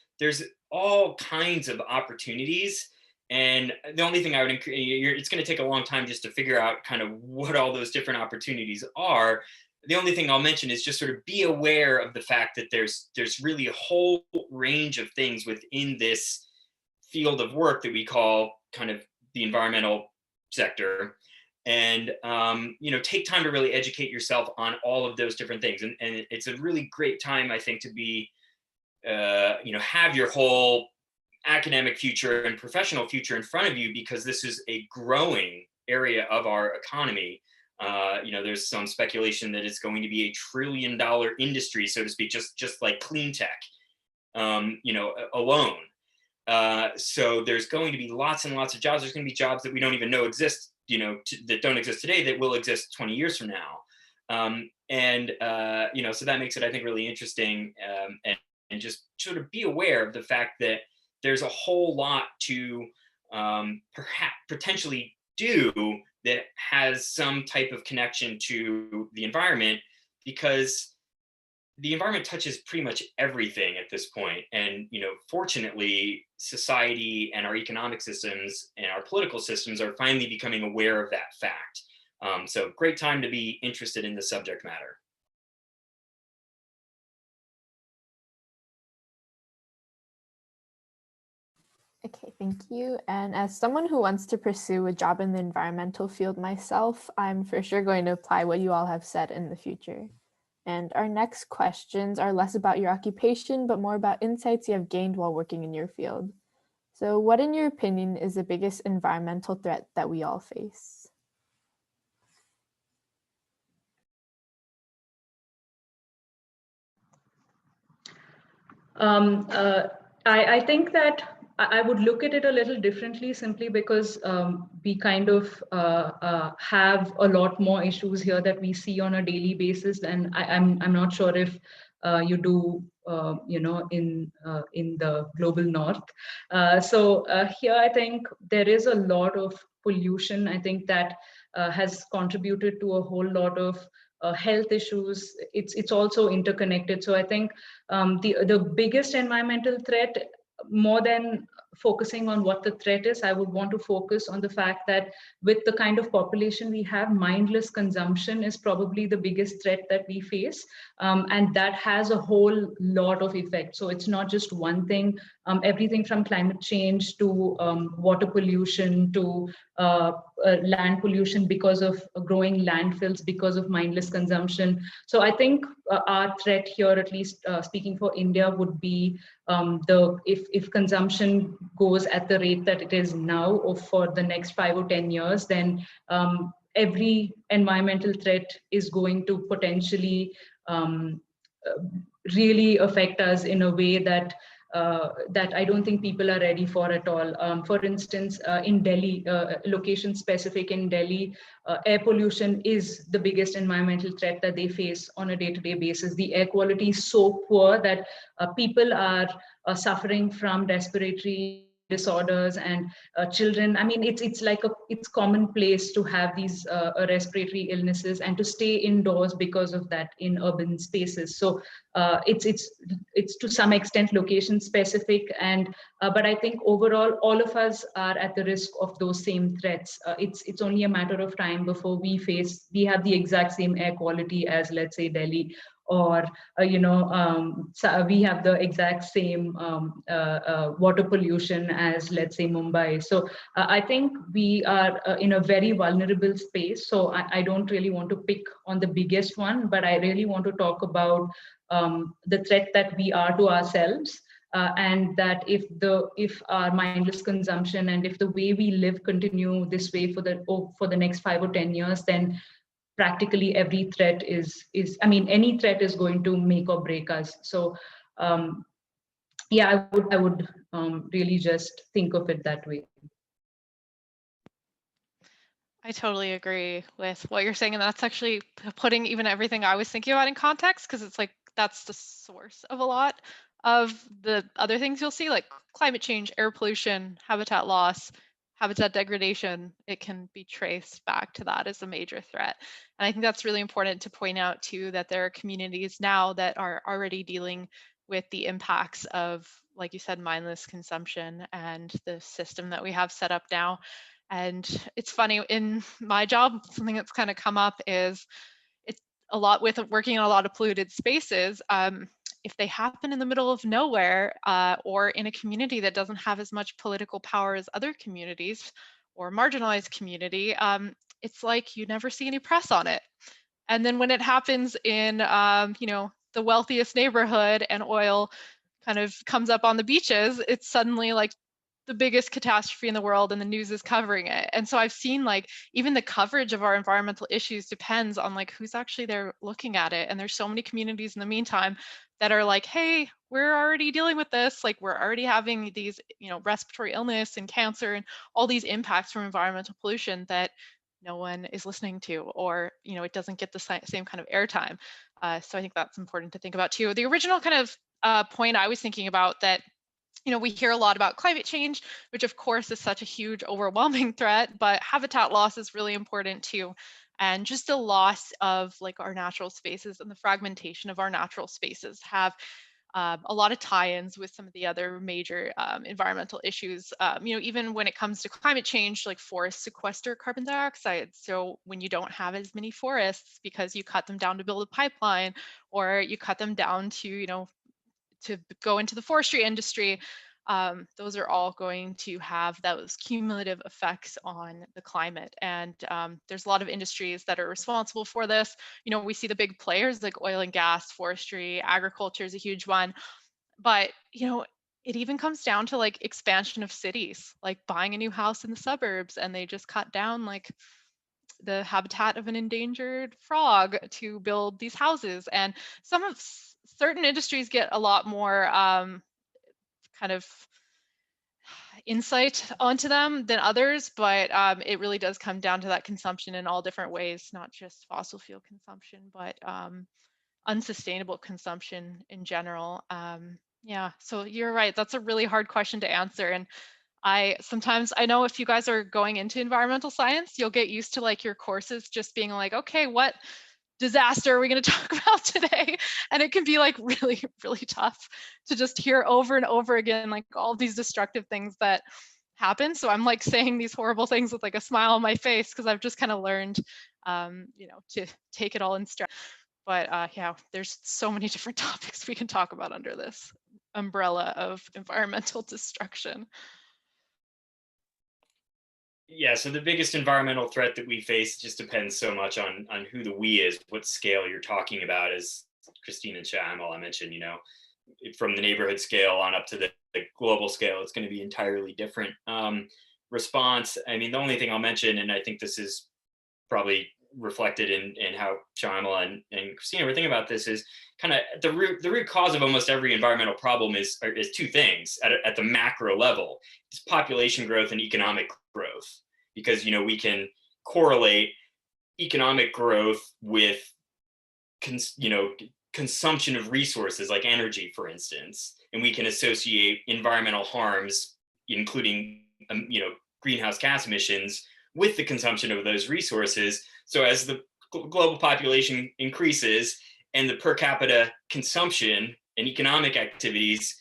all kinds of opportunities. And the only thing I would encourage, it's going to take a long time just to figure out kind of what all those different opportunities are. The only thing I'll mention is just sort of be aware of the fact that there's really a whole range of things within this field of work that we call kind of the environmental sector. And, you know, take time to really educate yourself on all of those different things. And it's a really great time, I think, to be, you know, have your whole academic future and professional future in front of you, because this is a growing area of our economy. You know, there's some speculation that it's going to be $1 trillion industry, so to speak, just like clean tech, you know, alone. So there's going to be lots and lots of jobs. There's going to be jobs that we don't even know exist, you know, that don't exist today that will exist 20 years from now. You know, so that makes it, I think, really interesting, and just sort of be aware of the fact that there's a whole lot to perhaps potentially do that has some type of connection to the environment, because the environment touches pretty much everything at this point. And, fortunately, society and our economic systems and our political systems are finally becoming aware of that fact. So great time to be interested in the subject matter. Okay, thank you. And as someone who wants to pursue a job in the environmental field myself, I'm for sure going to apply what you all have said in the future. And our next questions are less about your occupation, but more about insights you have gained while working in your field. So what, in your opinion, is the biggest environmental threat that we all face? I think that I would look at it a little differently, simply because we kind of have a lot more issues here that we see on a daily basis, and I'm not sure if you do, in the global north. So here, I think there is a lot of pollution. I think that has contributed to a whole lot of health issues. It's also interconnected. So I think the biggest environmental threat, more than focusing on what the threat is, I would want to focus on the fact that with the kind of population we have, mindless consumption is probably the biggest threat that we face, and that has a whole lot of effects. So it's not just one thing. Everything from climate change to water pollution to land pollution because of growing landfills, because of mindless consumption. So I think our threat here, at least speaking for India, would be if consumption goes at the rate that it is now, or for the next 5 or 10 years, then every environmental threat is going to potentially really affect us in a way that that I don't think people are ready for at all. For instance, in Delhi, location specific in Delhi, air pollution is the biggest environmental threat that they face on a day-to-day basis. The air quality is so poor that people are suffering from respiratory disorders, and children, I mean, it's commonplace to have these respiratory illnesses and to stay indoors because of that in urban spaces. So it's to some extent location specific, and but I think overall all of us are at the risk of those same threats. It's only a matter of time before we have the exact same air quality as, let's say, Delhi, or so we have the exact same water pollution as, let's say, Mumbai. So I think we are in a very vulnerable space. So I don't really want to pick on the biggest one, but I really want to talk about the threat that we are to ourselves. And that if our mindless consumption and if the way we live continue this way for the next 5 or 10 years, then practically every threat any threat is going to make or break us. So yeah, I would really just think of it that way. I totally agree with what you're saying, and that's actually putting even everything I was thinking about in context, because it's like that's the source of a lot of the other things you'll see, like climate change, air pollution, habitat loss, habitat degradation. It can be traced back to that as a major threat. And I think that's really important to point out too, that there are communities now that are already dealing with the impacts of, like you said, mindless consumption and the system that we have set up now. And it's funny, in my job, something that's kind of come up is it's a lot with working in a lot of polluted spaces. If they happen in the middle of nowhere or in a community that doesn't have as much political power as other communities or marginalized community, it's like you never see any press on it. And then when it happens in, the wealthiest neighborhood and oil kind of comes up on the beaches, it's suddenly like the biggest catastrophe in the world and the news is covering it. And so I've seen like even the coverage of our environmental issues depends on like who's actually there looking at it. And there's so many communities in the meantime that are like, hey, we're already dealing with this. Like we're already having these, respiratory illness and cancer and all these impacts from environmental pollution that no one is listening to, or, it doesn't get the same kind of airtime. So I think that's important to think about too. The original kind of point I was thinking about that, we hear a lot about climate change, which of course is such a huge, overwhelming threat, but habitat loss is really important too. And just the loss of like our natural spaces and the fragmentation of our natural spaces have a lot of tie-ins with some of the other major environmental issues. Even when it comes to climate change, like forests sequester carbon dioxide. So when you don't have as many forests because you cut them down to build a pipeline, or you cut them down to, to go into the forestry industry, those are all going to have those cumulative effects on the climate. And there's a lot of industries that are responsible for this. We see the big players like oil and gas, forestry, agriculture is a huge one. But, it even comes down to like expansion of cities, like buying a new house in the suburbs, and they just cut down like the habitat of an endangered frog to build these houses. And certain industries get a lot more kind of insight onto them than others, but it really does come down to that consumption in all different ways, not just fossil fuel consumption, but unsustainable consumption in general. Yeah, so you're right. That's a really hard question to answer. And I know if you guys are going into environmental science, you'll get used to like your courses just being like, okay, what disaster are we going to talk about today? And it can be like really, really tough to just hear over and over again, like all these destructive things that happen. So I'm like saying these horrible things with like a smile on my face because I've just kind of learned, to take it all in stride. But yeah, there's so many different topics we can talk about under this umbrella of environmental destruction. Yeah, so the biggest environmental threat that we face just depends so much on who the we is, what scale you're talking about. As Christine and Shyamala mentioned, from the neighborhood scale on up to the global scale, it's going to be entirely different response. I mean, the only thing I'll mention, and I think this is probably reflected in how Shyamala and Christina were thinking about this, is kind of the root cause of almost every environmental problem is two things at the macro level. It's population growth and economic growth, because we can correlate economic growth with consumption of resources like energy, for instance, and we can associate environmental harms, including greenhouse gas emissions, with the consumption of those resources. So as the global population increases and the per capita consumption and economic activities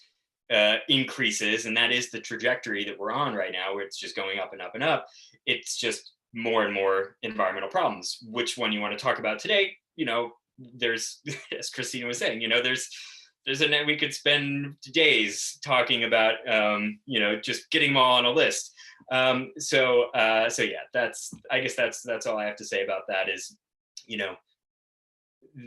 increases, and that is the trajectory that we're on right now, where it's just going up and up and up, it's just more and more environmental problems. Which one you want to talk about today? There's, as Christina was saying, we could spend days talking about, just getting them all on a list. So yeah, I guess that's all I have to say about that. Is,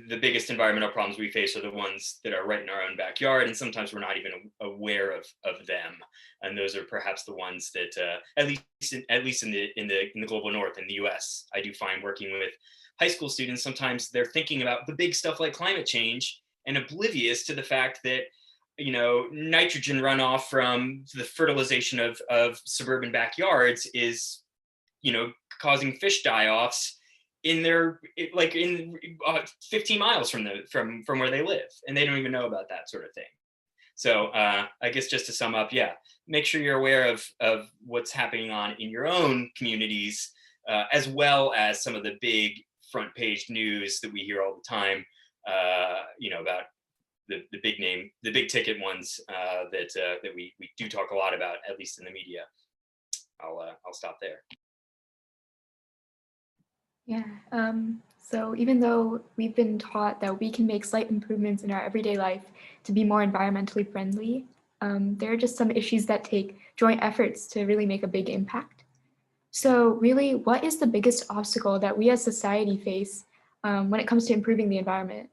the biggest environmental problems we face are the ones that are right in our own backyard, and sometimes we're not even aware of them. And those are perhaps the ones that, at least in the global north, in the US, I do find working with high school students, sometimes they're thinking about the big stuff like climate change and oblivious to the fact that nitrogen runoff from the fertilization of suburban backyards is causing fish die-offs in 15 miles from where they live, and they don't even know about that sort of thing. So I guess just to sum up, yeah, make sure you're aware of what's happening in your own communities, as well as some of the big front page news that we hear all the time, about the big ticket ones that we do talk a lot about, at least in the media. I'll stop there. Yeah, so even though we've been taught that we can make slight improvements in our everyday life to be more environmentally friendly, there are just some issues that take joint efforts to really make a big impact. So really, what is the biggest obstacle that we as society face when it comes to improving the environment?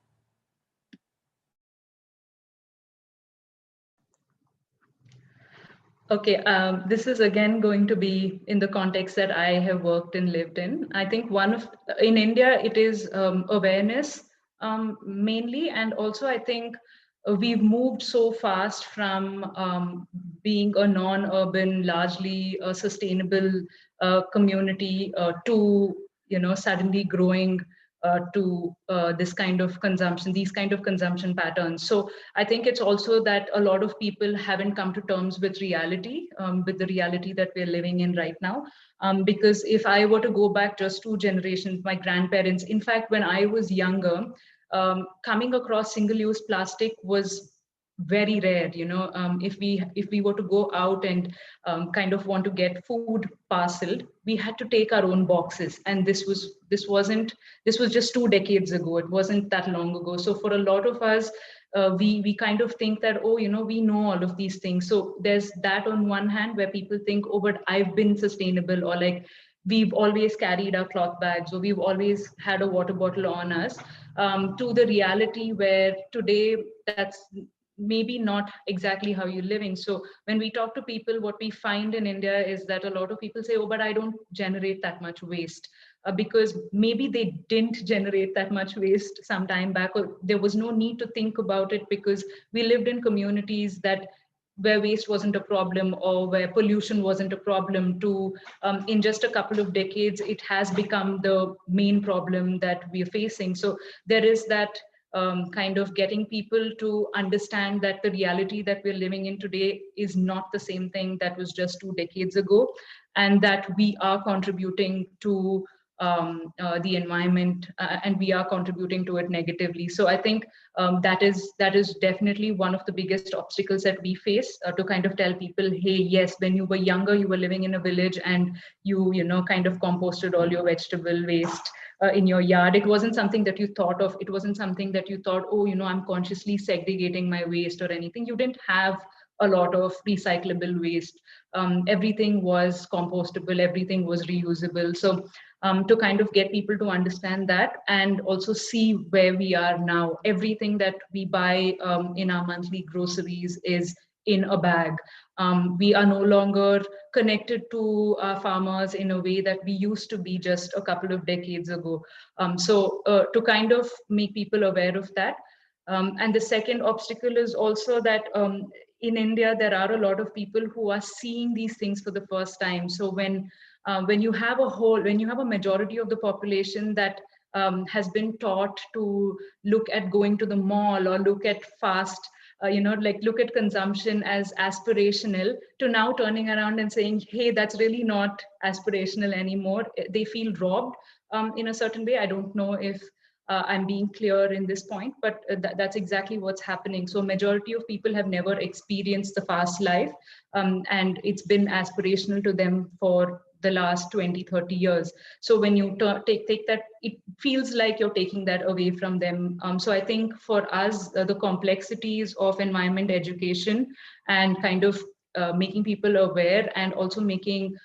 Okay, this is again going to be in the context that I have worked and lived in. I think in India, it is awareness mainly, and also I think we've moved so fast from being a non-urban, largely sustainable community to suddenly growing to this kind of consumption, these kind of consumption patterns. So I think it's also that a lot of people haven't come to terms with reality, with the reality that we're living in right now. Because if I were to go back just 2 generations, my grandparents, in fact, when I was younger, coming across single-use plastic was very rare. If we were to go out and kind of want to get food parceled, we had to take our own boxes, and this was just 2 decades ago. It wasn't that long ago. So for a lot of us, we kind of think that, oh, we know all of these things. So there's that on one hand, where people think, oh, but I've been sustainable, or like we've always carried our cloth bags, or we've always had a water bottle on us, to the reality where today that's maybe not exactly how you're living. So when we talk to people, what we find in India is that a lot of people say, oh, but I don't generate that much waste. Because maybe they didn't generate that much waste some time back, or there was no need to think about it because we lived in communities where waste wasn't a problem, or where pollution wasn't a problem. To in just a couple of decades, it has become the main problem that we are facing. So there is that kind of getting people to understand that the reality that we're living in today is not the same thing that was just 2 decades ago, and that we are contributing to the environment, and we are contributing to it negatively. So I think that is definitely one of the biggest obstacles that we face, to kind of tell people, hey, yes, when you were younger, you were living in a village, and you kind of composted all your vegetable waste in your yard. It wasn't something that you thought of. It wasn't something that you thought, oh, I'm consciously segregating my waste or anything. You didn't have a lot of recyclable waste. Everything was compostable, everything was reusable. So to kind of get people to understand that, and also see where we are now. Everything that we buy in our monthly groceries is in a bag. We are no longer connected to our farmers in a way that we used to be just a couple of decades ago. So to kind of make people aware of that. And the second obstacle is also that in India, there are a lot of people who are seeing these things for the first time. So when you have a majority of the population that has been taught to look at going to the mall, or look at fast, like look at consumption as aspirational, to now turning around and saying, hey, that's really not aspirational anymore. They feel robbed in a certain way. I don't know if I'm being clear in this point, but that's exactly what's happening. So majority of people have never experienced the fast life, and it's been aspirational to them for the last 20-30 years. So when you take that, it feels like you're taking that away from them. So I think for us, the complexities of environment education, and kind of making people aware, and also making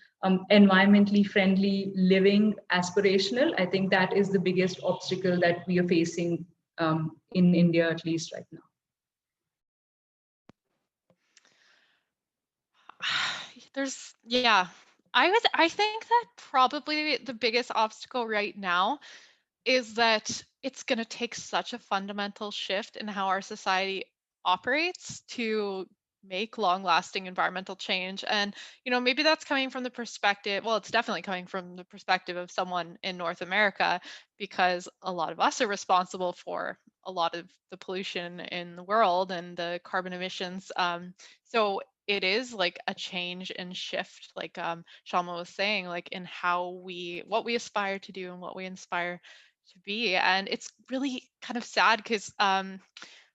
environmentally friendly living aspirational, I think that is the biggest obstacle that we are facing in India, at least right now. I think that probably the biggest obstacle right now is that it's going to take such a fundamental shift in how our society operates to make long-lasting environmental change. And maybe that's coming from the perspective, well, it's definitely coming from the perspective of someone in North America, because a lot of us are responsible for a lot of the pollution in the world and the carbon emissions. So it is like a change and shift, like Shyamala was saying, like in what we aspire to do and what we inspire to be. And it's really kind of sad because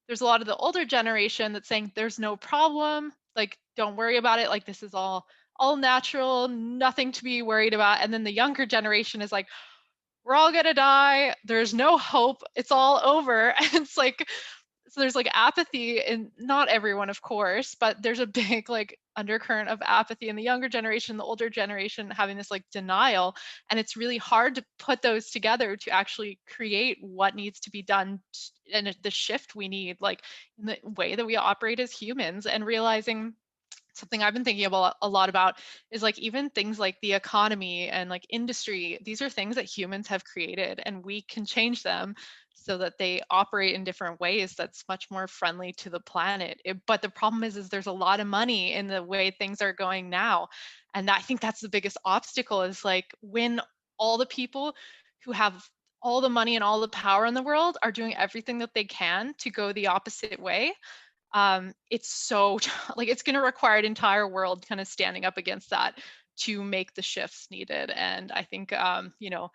there's a lot of the older generation that's saying there's no problem, like don't worry about it, like this is all natural, nothing to be worried about. And then the younger generation is like, we're all gonna die, there's no hope, it's all over. And it's like, so there's like apathy in, not everyone of course, but there's a big like undercurrent of apathy in the younger generation, the older generation having this like denial. And it's really hard to put those together to actually create what needs to be done and the shift we need, like in the way that we operate as humans. And realizing something I've been thinking about a lot about is like even things like the economy and like industry, these are things that humans have created, and we can change them so that they operate in different ways that's much more friendly to the planet. But the problem is there's a lot of money in the way things are going now. And I think that's the biggest obstacle, is like when all the people who have all the money and all the power in the world are doing everything that they can to go the opposite way, it's so like it's going to require an entire world kind of standing up against that to make the shifts needed. And I think, you know,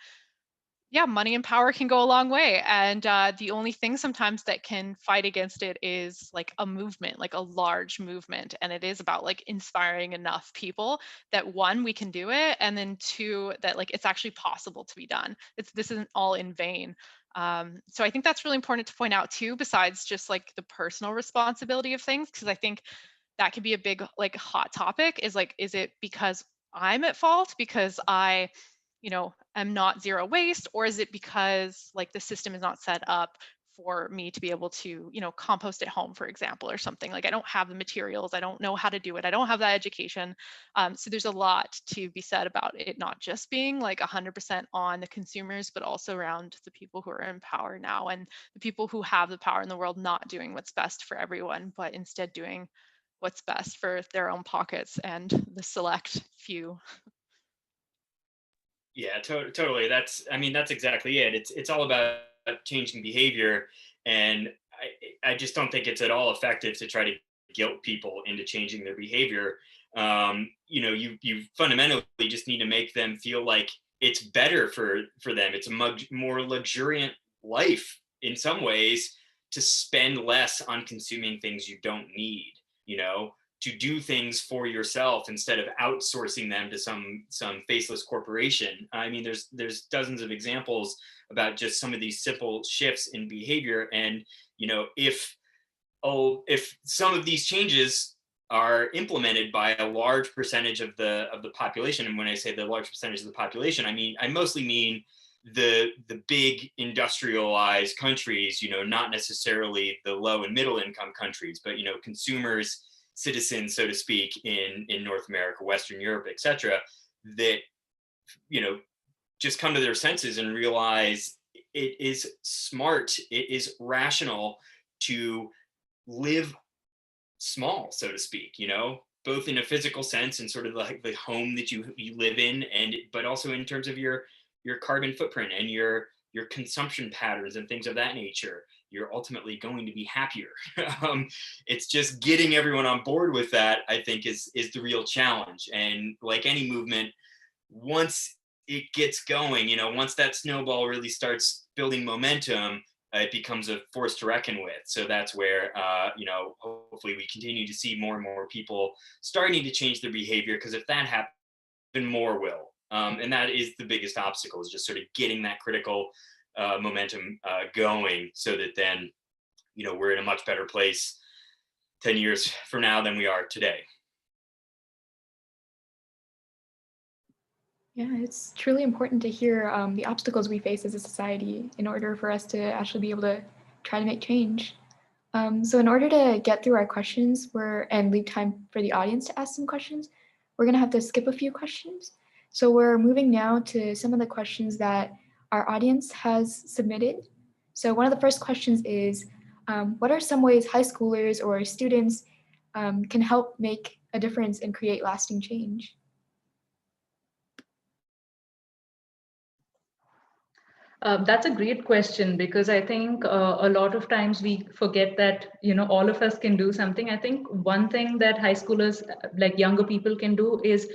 yeah, money and power can go a long way. And the only thing sometimes that can fight against it is like a movement, like a large movement. And it is about like inspiring enough people that one, we can do it. And then two, that like it's actually possible to be done. This isn't all in vain. So I think that's really important to point out too, besides just like the personal responsibility of things, because I think that could be a big like hot topic is like, is it because I'm at fault because I, you know, am not zero waste, or is it because like the system is not set up for me to be able to, you know, compost at home, for example, or something? Like I don't have the materials, I don't know how to do it, I don't have that education. So there's a lot to be said about it not just being like 100% on the consumers, but also around the people who are in power now and the people who have the power in the world not doing what's best for everyone, but instead doing what's best for their own pockets and the select few. Yeah, totally. I mean, that's exactly it. It's all about changing behavior, and I just don't think it's at all effective to try to guilt people into changing their behavior. You know, you fundamentally just need to make them feel like it's better for them. It's a more luxuriant life in some ways to spend less on consuming things you don't need. You know, to do things for yourself instead of outsourcing them to some faceless corporation. I mean, there's dozens of examples about just some of these simple shifts in behavior. And you know, if some of these changes are implemented by a large percentage of the population, and when I say the large percentage of the population, I mostly mean the big industrialized countries, you know, not necessarily the low and middle income countries, but you know, consumers, citizens, so to speak, in North America, Western Europe, etc., that, you know, just come to their senses and realize it is smart, it is rational to live small, so to speak, you know, both in a physical sense and sort of like the home that you live in, and but also in terms of your carbon footprint and your consumption patterns and things of that nature. You're ultimately going to be happier. It's just getting everyone on board with that, I think, is the real challenge. And like any movement, once it gets going, you know, once that snowball really starts building momentum, it becomes a force to reckon with. So that's where, you know, hopefully we continue to see more and more people starting to change their behavior, because if that happens, more will. And that is the biggest obstacle, is just sort of getting that critical momentum going, so that then, you know, we're in a much better place 10 years from now than we are today. Yeah, it's truly important to hear the obstacles we face as a society in order for us to actually be able to try to make change. So in order to get through our questions and leave time for the audience to ask some questions, we're going to have to skip a few questions. So we're moving now to some of the questions that our audience has submitted. So one of the first questions is, what are some ways high schoolers or students can help make a difference and create lasting change? That's a great question, because I think a lot of times we forget that, you know, all of us can do something. I think one thing that high schoolers, like younger people, can do is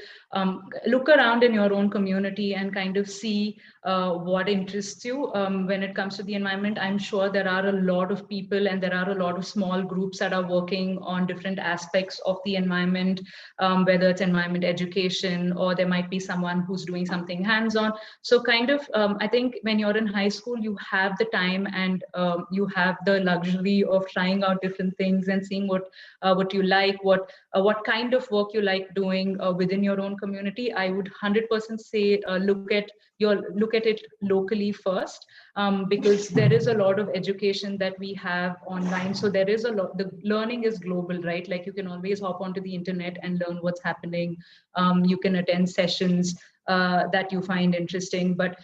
look around in your own community and kind of see what interests you when it comes to the environment. I'm sure there are a lot of people and there are a lot of small groups that are working on different aspects of the environment, whether it's environment education, or there might be someone who's doing something hands-on. So kind of, I think when you're in high school, you have the time and you have the luxury of trying out different things and seeing what you like, what kind of work you like doing within your own community. I would 100% say look at it locally first, because there is a lot of education that we have online. So there is a lot, the learning is global, right? Like you can always hop onto the internet and learn what's happening. You can attend sessions that you find interesting, but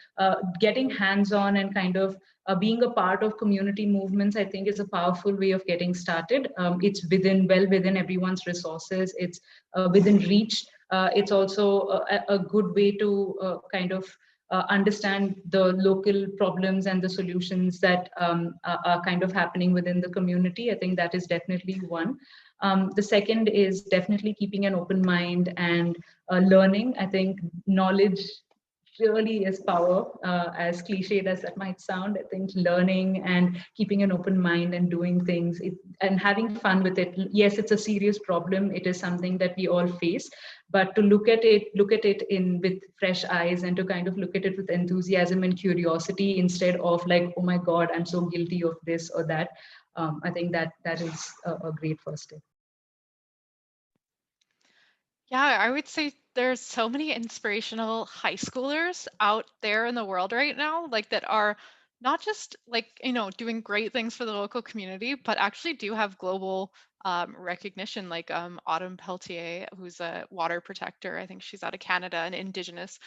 getting hands-on and kind of being a part of community movements, I think, is a powerful way of getting started. It's well within everyone's resources. It's within reach. It's also a good way to kind of understand the local problems and the solutions that are kind of happening within the community. I think that is definitely one. The second is definitely keeping an open mind and learning. I think knowledge really is power, as cliched as that might sound. I think learning and keeping an open mind and doing things and having fun with it. Yes, it's a serious problem. It is something that we all face, but to look at it in with fresh eyes and to kind of look at it with enthusiasm and curiosity instead of like, oh my God, I'm so guilty of this or that. I think that is a great first step. Yeah, I would say there's so many inspirational high schoolers out there in the world right now, like that are not just like, doing great things for the local community, but actually do have global recognition, like Autumn Peltier, who's a water protector. I think she's out of Canada, an Indigenous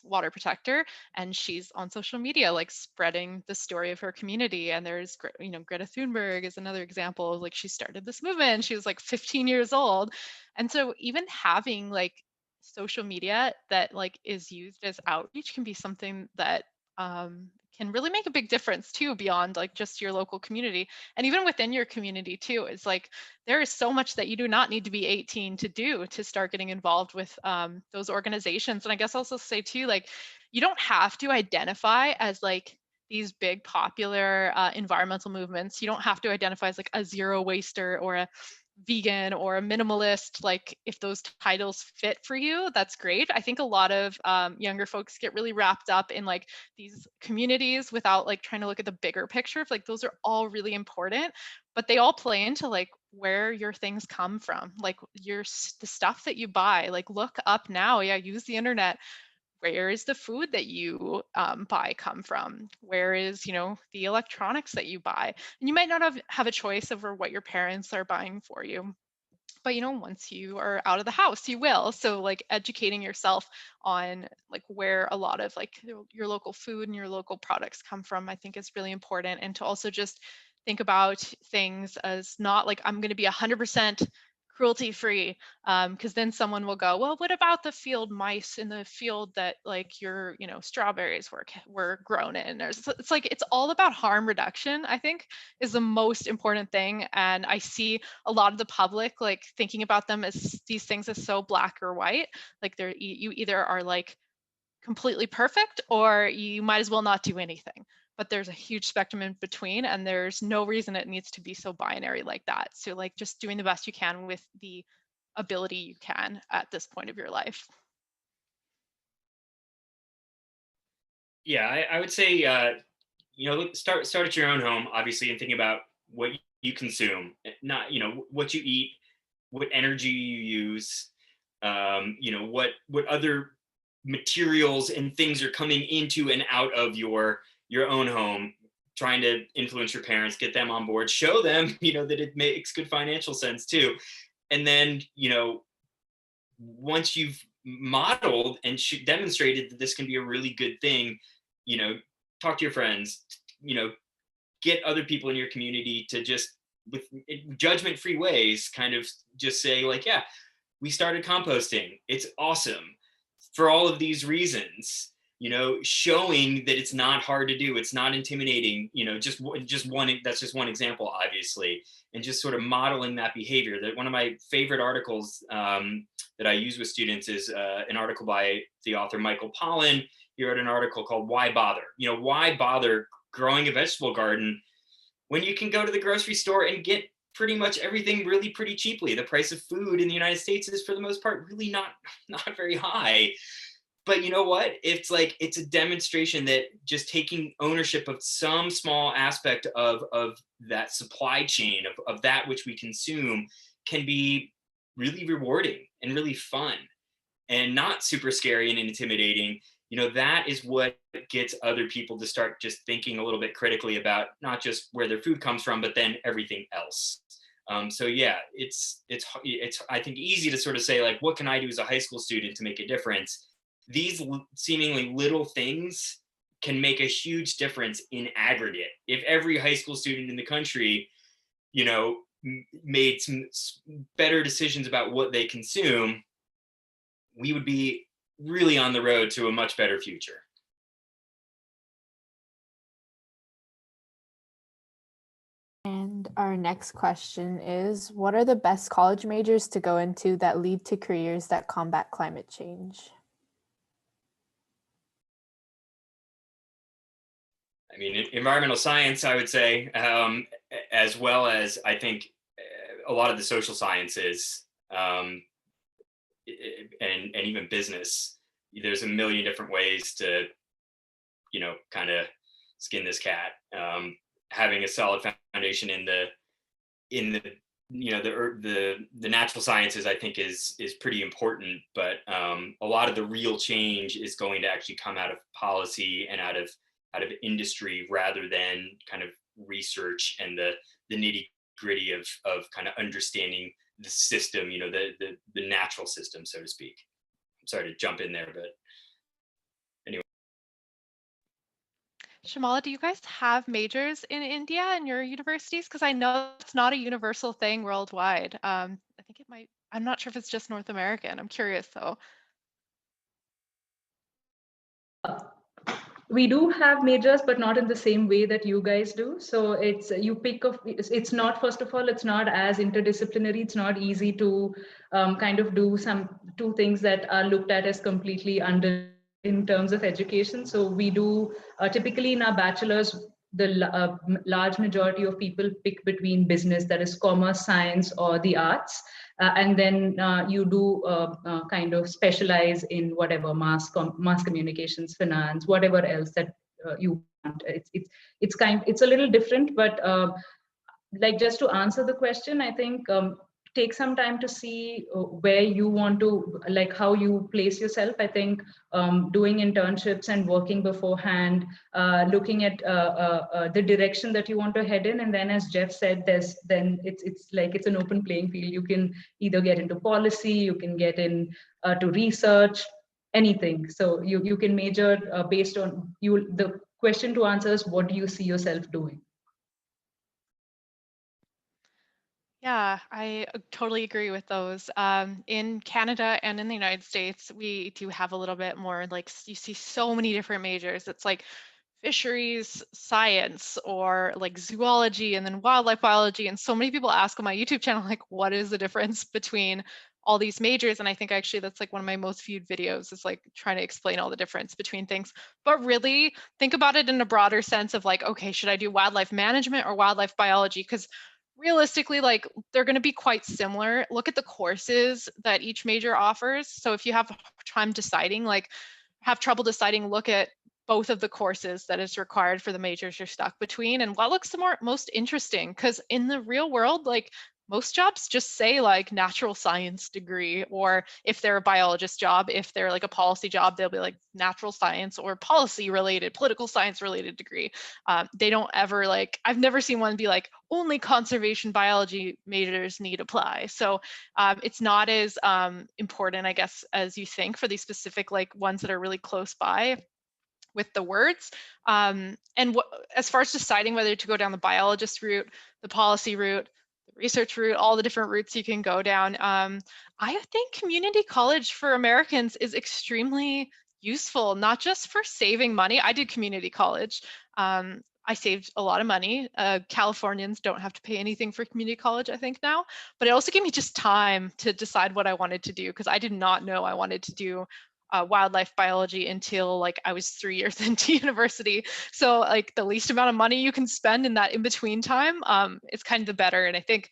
water protector, and she's on social media, like spreading the story of her community. And there's, Greta Thunberg is another example of like, she started this movement. She was like 15 years old. And so even having like social media that like is used as outreach can be something that can really make a big difference too, beyond like just your local community. And even within your community too, it's like there is so much that you do not need to be 18 to do to start getting involved with those organizations. And I guess also say too, like you don't have to identify as like these big popular environmental movements. You don't have to identify as like a zero waster or a vegan or a minimalist. Like if those titles fit for you, that's great. I think a lot of younger folks get really wrapped up in like these communities without like trying to look at the bigger picture. Like those are all really important, but they all play into like where your things come from, like the stuff that you buy. Like look up now, use the internet. Where is the food that you buy come from? Where is, the electronics that you buy? And you might not have a choice over what your parents are buying for you. But, once you are out of the house, you will. So like educating yourself on like where a lot of like your local food and your local products come from, I think is really important. And to also just think about things as not like I'm going to be 100% cruelty free, because then someone will go, well, what about the field mice in the field that like your strawberries were grown in? It's like it's all about harm reduction, I think, is the most important thing. And I see a lot of the public like thinking about them as these things as so black or white. Like you either are like completely perfect or you might as well not do anything. But there's a huge spectrum in between, and there's no reason it needs to be so binary like that. So like just doing the best you can with the ability you can at this point of your life. Yeah, I would say, start at your own home, obviously, and thinking about what you consume, not, what you eat, what energy you use, what other materials and things are coming into and out of your own home, trying to influence your parents, get them on board, show them, that it makes good financial sense too. And then, once you've modeled and demonstrated that this can be a really good thing, talk to your friends, get other people in your community to just, with judgment-free ways, kind of just say like, yeah, we started composting. It's awesome for all of these reasons, showing that it's not hard to do. It's not intimidating, just one, that's just one example, obviously, and just sort of modeling that behavior. That one of my favorite articles that I use with students is an article by the author Michael Pollan. He wrote an article called Why Bother? Why bother growing a vegetable garden when you can go to the grocery store and get pretty much everything really pretty cheaply? The price of food in the United States is, for the most part, really not very high. But you know what? It's like, it's a demonstration that just taking ownership of some small aspect of that supply chain of that which we consume can be really rewarding and really fun and not super scary and intimidating. That is what gets other people to start just thinking a little bit critically about not just where their food comes from, but then everything else. So yeah, it's I think easy to sort of say like, what can I do as a high school student to make a difference? These seemingly little things can make a huge difference in aggregate. If every high school student in the country, made some better decisions about what they consume, we would be really on the road to a much better future. And our next question is, what are the best college majors to go into that lead to careers that combat climate change? I mean, environmental science, I would say, as well as I think a lot of the social sciences, and even business. There's a million different ways to, kind of skin this cat. Having a solid foundation in the the natural sciences, I think is pretty important. But a lot of the real change is going to actually come out of policy and out of industry, rather than kind of research and the nitty gritty of kind of understanding the system, the natural system, so to speak. I'm sorry to jump in there, but anyway. Shyamala, do you guys have majors in India in your universities? Because I know it's not a universal thing worldwide. I think it might, I'm not sure if it's just North American. I'm curious though. We do have majors, but not in the same way that you guys do. So it's you pick of it's not, first of all, it's not as interdisciplinary. It's not easy to kind of do two things that are looked at as completely under in terms of education. So we do typically in our bachelor's, the large majority of people pick between business, that is commerce, science, or the arts. And then you do kind of specialize in whatever mass communications, finance, whatever else that you want. It's a little different, but like, just to answer the question, I think take some time to see where you want to, like, how you place yourself. I think doing internships and working beforehand, looking at the direction that you want to head in, and then, as Jeff said, then it's like it's an open playing field. You can either get into policy, you can get in to research, anything. So you can major based on you. The question to answer is, what do you see yourself doing? Yeah, I totally agree with those. In Canada and in the United States, we do have a little bit more, like, you see so many different majors. It's like fisheries science, or like zoology, and then wildlife biology. And so many people ask on my YouTube channel, like, what is the difference between all these majors? And I think actually that's like one of my most viewed videos, is like trying to explain all the difference between things. But really think about it in a broader sense of like, okay, should I do wildlife management or wildlife biology? Because realistically, like, they're going to be quite similar. Look at the courses that each major offers. So if you have time deciding, like, have trouble deciding, look at both of the courses that is required for the majors you're stuck between, and what looks the most interesting. Because in the real world, like, most jobs just say like natural science degree, or if they're a biologist job, if they're like a policy job, they'll be like natural science or policy related, political science related degree. They don't ever, like, I've never seen one be like, only conservation biology majors need apply. So it's not as important, I guess, as you think for these specific, like, ones that are really close by with the words. And as far as deciding whether to go down the biologist route, the policy route, the research route, all the different routes you can go down, I think community college for Americans is extremely useful, not just for saving money. I did community college. I saved a lot of money. Californians don't have to pay anything for community college, I think, now. But it also gave me just time to decide what I wanted to do, because I did not know I wanted to do wildlife biology until like I was 3 years into university. So like the least amount of money you can spend in that in-between time, it's kind of the better. And I think,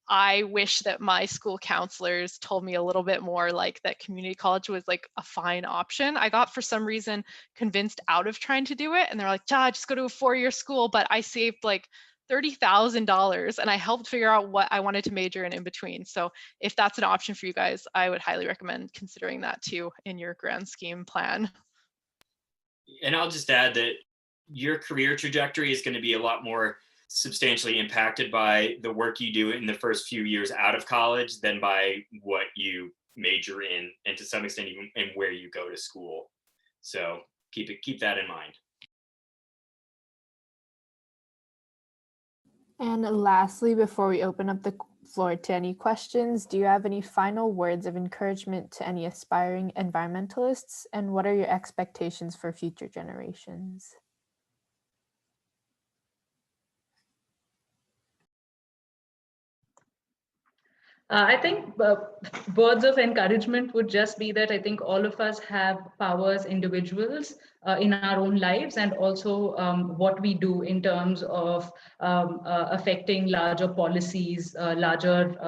I wish that my school counselors told me a little bit more, like, that community college was like a fine option. I got, for some reason, convinced out of trying to do it. And they're like, just go to a 4-year school. But I saved like $30,000 and I helped figure out what I wanted to major in between. So if that's an option for you guys, I would highly recommend considering that too in your grand scheme plan. And I'll just add that your career trajectory is going to be a lot more substantially impacted by the work you do in the first few years out of college than by what you major in, and to some extent even in where you go to school. So keep that in mind. And lastly, before we open up the floor to any questions, do you have any final words of encouragement to any aspiring environmentalists? And what are your expectations for future generations? I think words of encouragement would just be that I think all of us have power as individuals in our own lives, and also what we do in terms of affecting larger policies, larger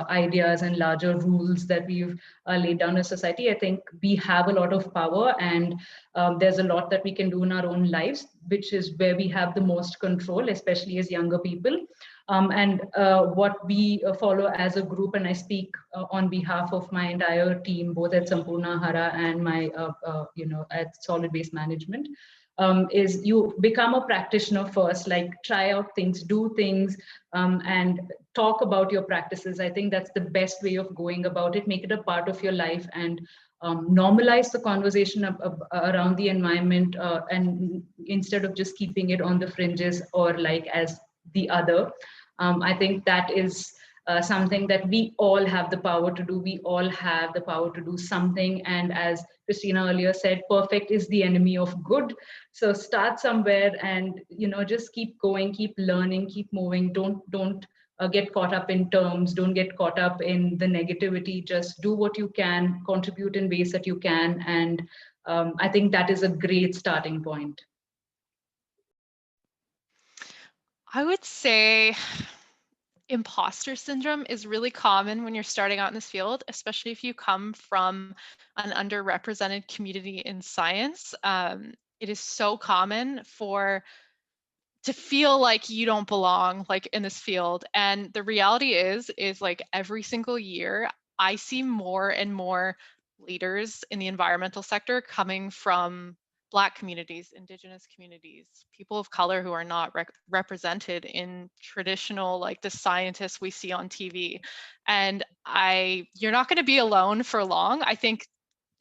ideas, and larger rules that we've laid down as society. I think we have a lot of power, and there's a lot that we can do in our own lives, which is where we have the most control, especially as younger people. And what we follow as a group, and I speak on behalf of my entire team, both at Sampoorna Ahara and my, at Solid Waste Management, is you become a practitioner first, like try out things, do things, and talk about your practices. I think that's the best way of going about it. Make it a part of your life, and normalize the conversation around the environment, and instead of just keeping it on the fringes or like as the other. I think that is something that we all have the power to do. We all have the power to do something. And as Christina earlier said, perfect is the enemy of good. So start somewhere, and just keep going, keep learning, keep moving. Don't get caught up in terms. Don't get caught up in the negativity. Just do what you can, contribute in ways that you can, and I think that is a great starting point. I would say imposter syndrome is really common when you're starting out in this field, especially if you come from an underrepresented community in science. It is so common to feel like you don't belong like in this field. And the reality is like every single year, I see more and more leaders in the environmental sector coming from Black communities, Indigenous communities, people of color who are not represented in traditional, like the scientists we see on TV. And you're not going to be alone for long. I think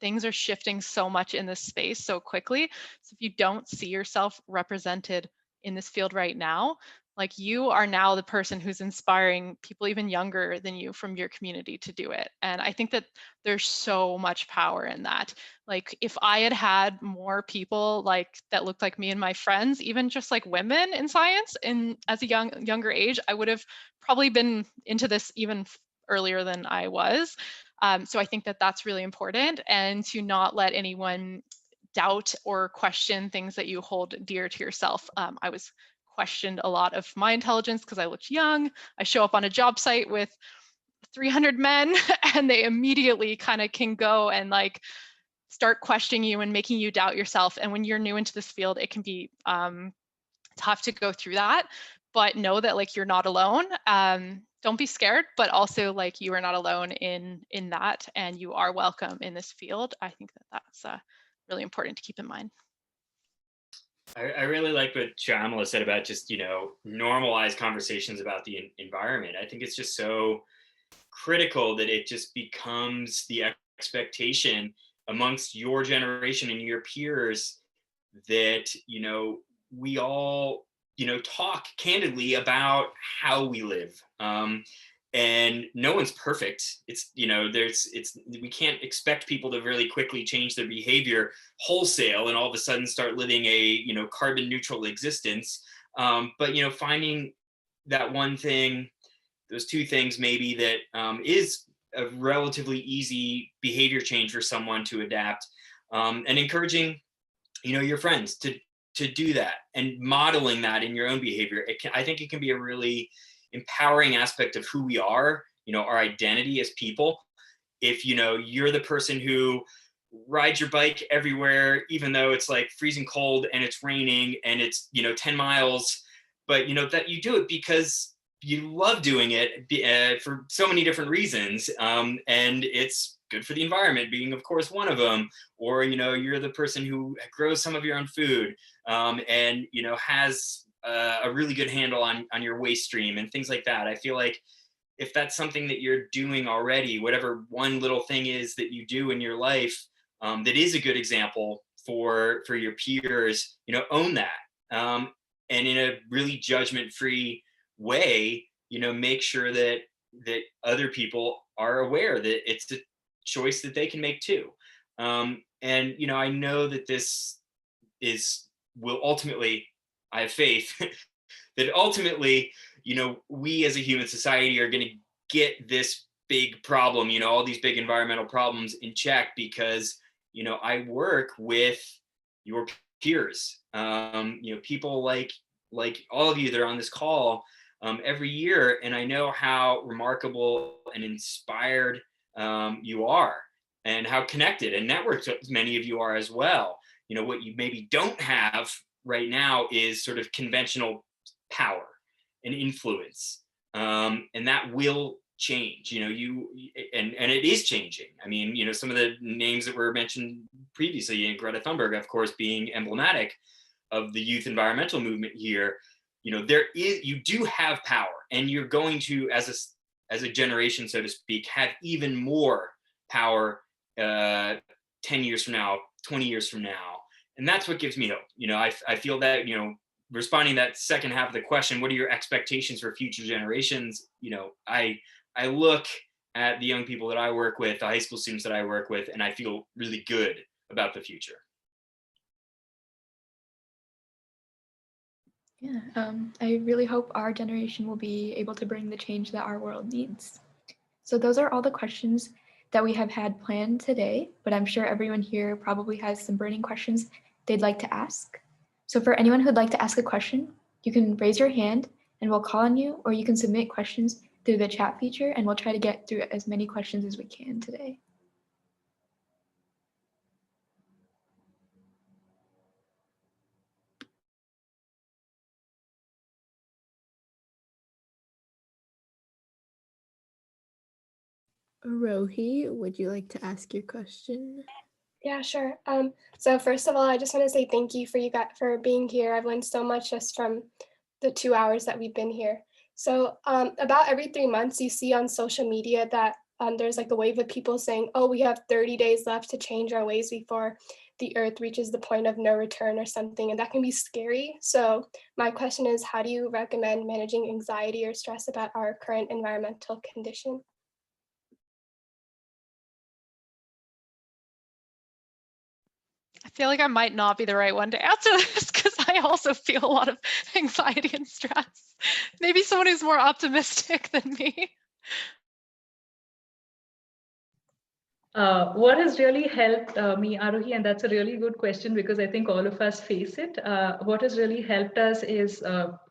things are shifting so much in this space so quickly. So if you don't see yourself represented in this field right now, like you are now the person who's inspiring people even younger than you from your community to do it. And I think that there's so much power in that. Like if I had had more people like that looked like me and my friends, even just like women in science and as a younger age, I would have probably been into this even earlier than I was. So I think that that's really important, and to not let anyone doubt or question things that you hold dear to yourself. I was questioned a lot of my intelligence because I looked young. I show up on a job site with 300 men and they immediately kind of can go and like start questioning you and making you doubt yourself. And when you're new into this field, it can be tough to go through that, but know that like you're not alone. Don't be scared, but also like you are not alone in that, and you are welcome in this field. I think that that's really important to keep in mind. I really like what Shyamala said about just, normalize conversations about the environment. I think it's just so critical that it just becomes the expectation amongst your generation and your peers that, we all, talk candidly about how we live. And no one's perfect. It's, we can't expect people to really quickly change their behavior wholesale and all of a sudden start living a, carbon neutral existence. But, finding that one thing, those two things maybe that is a relatively easy behavior change for someone to adapt, and encouraging, your friends to do that and modeling that in your own behavior. I think it can be a really empowering aspect of who we are, our identity as people. If, you're the person who rides your bike everywhere, even though it's like freezing cold and it's raining and it's, 10 miles, but, that you do it because you love doing it for so many different reasons. And it's good for the environment being, of course, one of them. Or, you're the person who grows some of your own food, and, has a really good handle on your waste stream and things like that. I feel like if that's something that you're doing already, whatever one little thing is that you do in your life, that is a good example for your peers, own that. And in a really judgment-free way, make sure that other people are aware that it's a choice that they can make too. And I know that this will ultimately, I have faith that ultimately, we as a human society are going to get this big problem, all these big environmental problems in check, because, I work with your peers, people like all of you that are on this call every year. And I know how remarkable and inspired you are, and how connected and networked many of you are as well. What you maybe don't have right now is sort of conventional power and influence, and that will change. And it is changing. I mean, some of the names that were mentioned previously, and Greta Thunberg, of course, being emblematic of the youth environmental movement here. You do have power, and you're going to, as a generation, so to speak, have even more power 10 years from now, 20 years from now. And that's what gives me hope. I feel that, responding to that second half of the question, what are your expectations for future generations? I look at the young people that I work with, the high school students that I work with, and I feel really good about the future. Yeah, I really hope our generation will be able to bring the change that our world needs. So those are all the questions that we have had planned today, but I'm sure everyone here probably has some burning questions they'd like to ask. So for anyone who'd like to ask a question, you can raise your hand and we'll call on you, or you can submit questions through the chat feature and we'll try to get through as many questions as we can today. Rohi, would you like to ask your question? Yeah, sure. So first of all, I just want to say thank you for being here. I've learned so much just from the 2 hours that we've been here. So about every 3 months, you see on social media that there's like a wave of people saying, oh, we have 30 days left to change our ways before the earth reaches the point of no return or something. And that can be scary. So my question is, how do you recommend managing anxiety or stress about our current environmental condition? I feel like I might not be the right one to answer this because I also feel a lot of anxiety and stress. Maybe someone who's more optimistic than me. What has really helped me, Arohi, and that's a really good question because I think all of us face it. What has really helped us is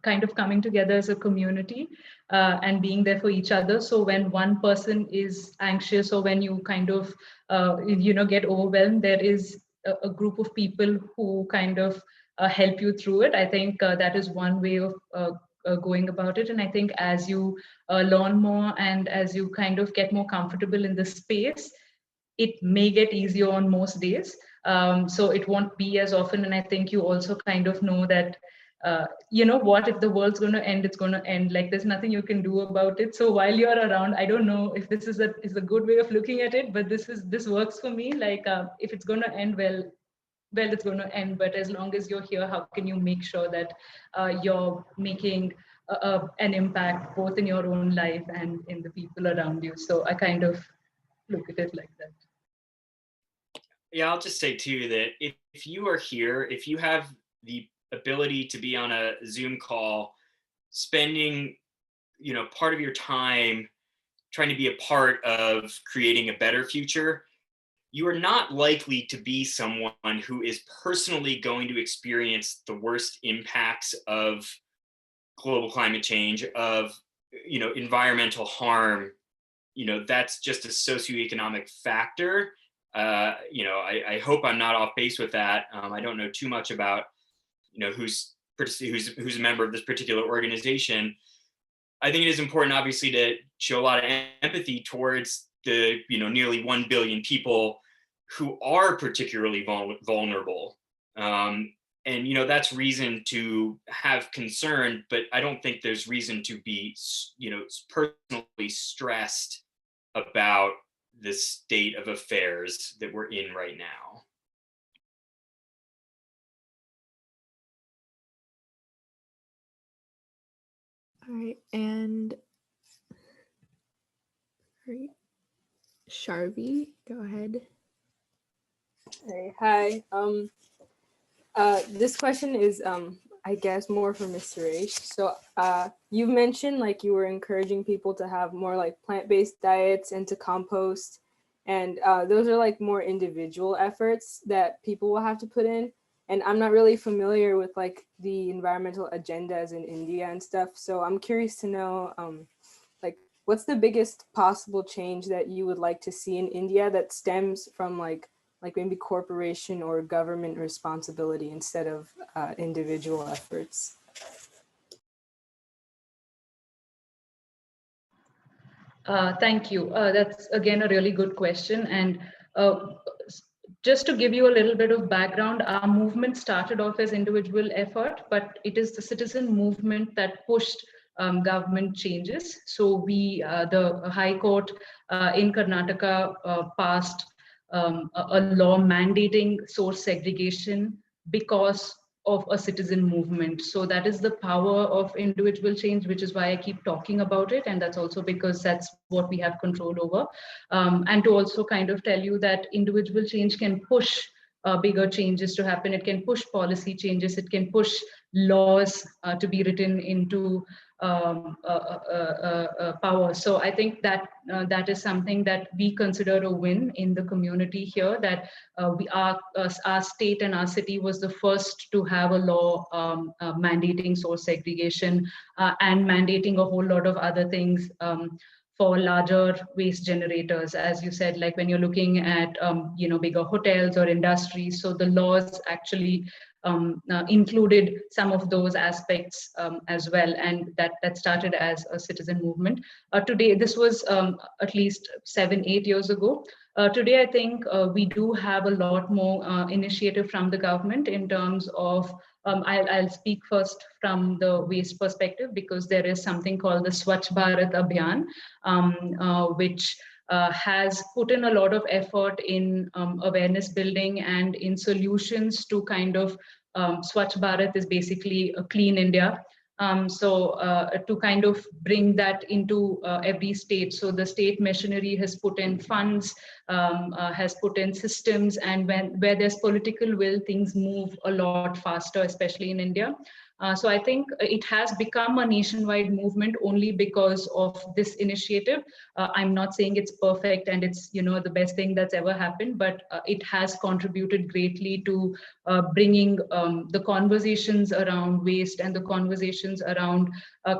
kind of coming together as a community and being there for each other. So when one person is anxious or when you kind of, get overwhelmed, there is a group of people who kind of help you through it. I think that is one way of going about it. And I think as you learn more and as you kind of get more comfortable in the space, it may get easier on most days. So it won't be as often. And I think you also kind of know that, what, if the world's going to end, it's going to end. Like there's nothing you can do about it. So while you're around, I don't know if this is a good way of looking at it, but this works for me. Like if it's going to end, well, it's going to end. But as long as you're here, how can you make sure that you're making an impact both in your own life and in the people around you? So I kind of look at it like that. Yeah, I'll just say too that if you are here, if you have the ability to be on a Zoom call, spending, part of your time trying to be a part of creating a better future, you are not likely to be someone who is personally going to experience the worst impacts of global climate change, of, environmental harm. That's just a socioeconomic factor. I hope I'm not off base with that. I don't know too much about, who's a member of this particular organization. I think it is important, obviously, to show a lot of empathy towards the, nearly 1 billion people who are particularly vulnerable. And, that's reason to have concern, but I don't think there's reason to be, personally stressed about the state of affairs that we're in right now. All right, and Sharvi, go ahead. Hey, hi. This question is, I guess, more for Ms. Suresh. So, you mentioned like you were encouraging people to have more like plant-based diets and to compost, and those are like more individual efforts that people will have to put in. And I'm not really familiar with like the environmental agendas in India and stuff. So I'm curious to know, like, what's the biggest possible change that you would like to see in India that stems from like maybe corporation or government responsibility instead of individual efforts? Thank you. That's again a really good question. And just to give you a little bit of background, our movement started off as individual effort, but it is the citizen movement that pushed government changes. So the High Court in Karnataka passed a law mandating source segregation because of a citizen movement. So that is the power of individual change, which is why I keep talking about it. And that's also because that's what we have control over. And to also kind of tell you that individual change can push bigger changes to happen. It can push policy changes. It can push laws to be written into power. So I think that that is something that we consider a win in the community here, that our state and our city was the first to have a law mandating source segregation and mandating a whole lot of other things for larger waste generators, as you said, like when you're looking at bigger hotels or industries. So the laws actually included some of those aspects as well, and that started as a citizen movement. Today, this was at least 7-8 years ago. Today, I think we do have a lot more initiative from the government in terms of, I'll speak first from the waste perspective, because there is something called the Swachh Bharat Abhiyan, which has put in a lot of effort in awareness building and in solutions to kind of Swachh Bharat is basically a clean India. To kind of bring that into every state. So the state machinery has put in funds, has put in systems, and where there's political will, things move a lot faster, especially in India. So I think it has become a nationwide movement only because of this initiative. I'm not saying it's perfect and it's the best thing that's ever happened, but it has contributed greatly to bringing the conversations around waste and the conversations around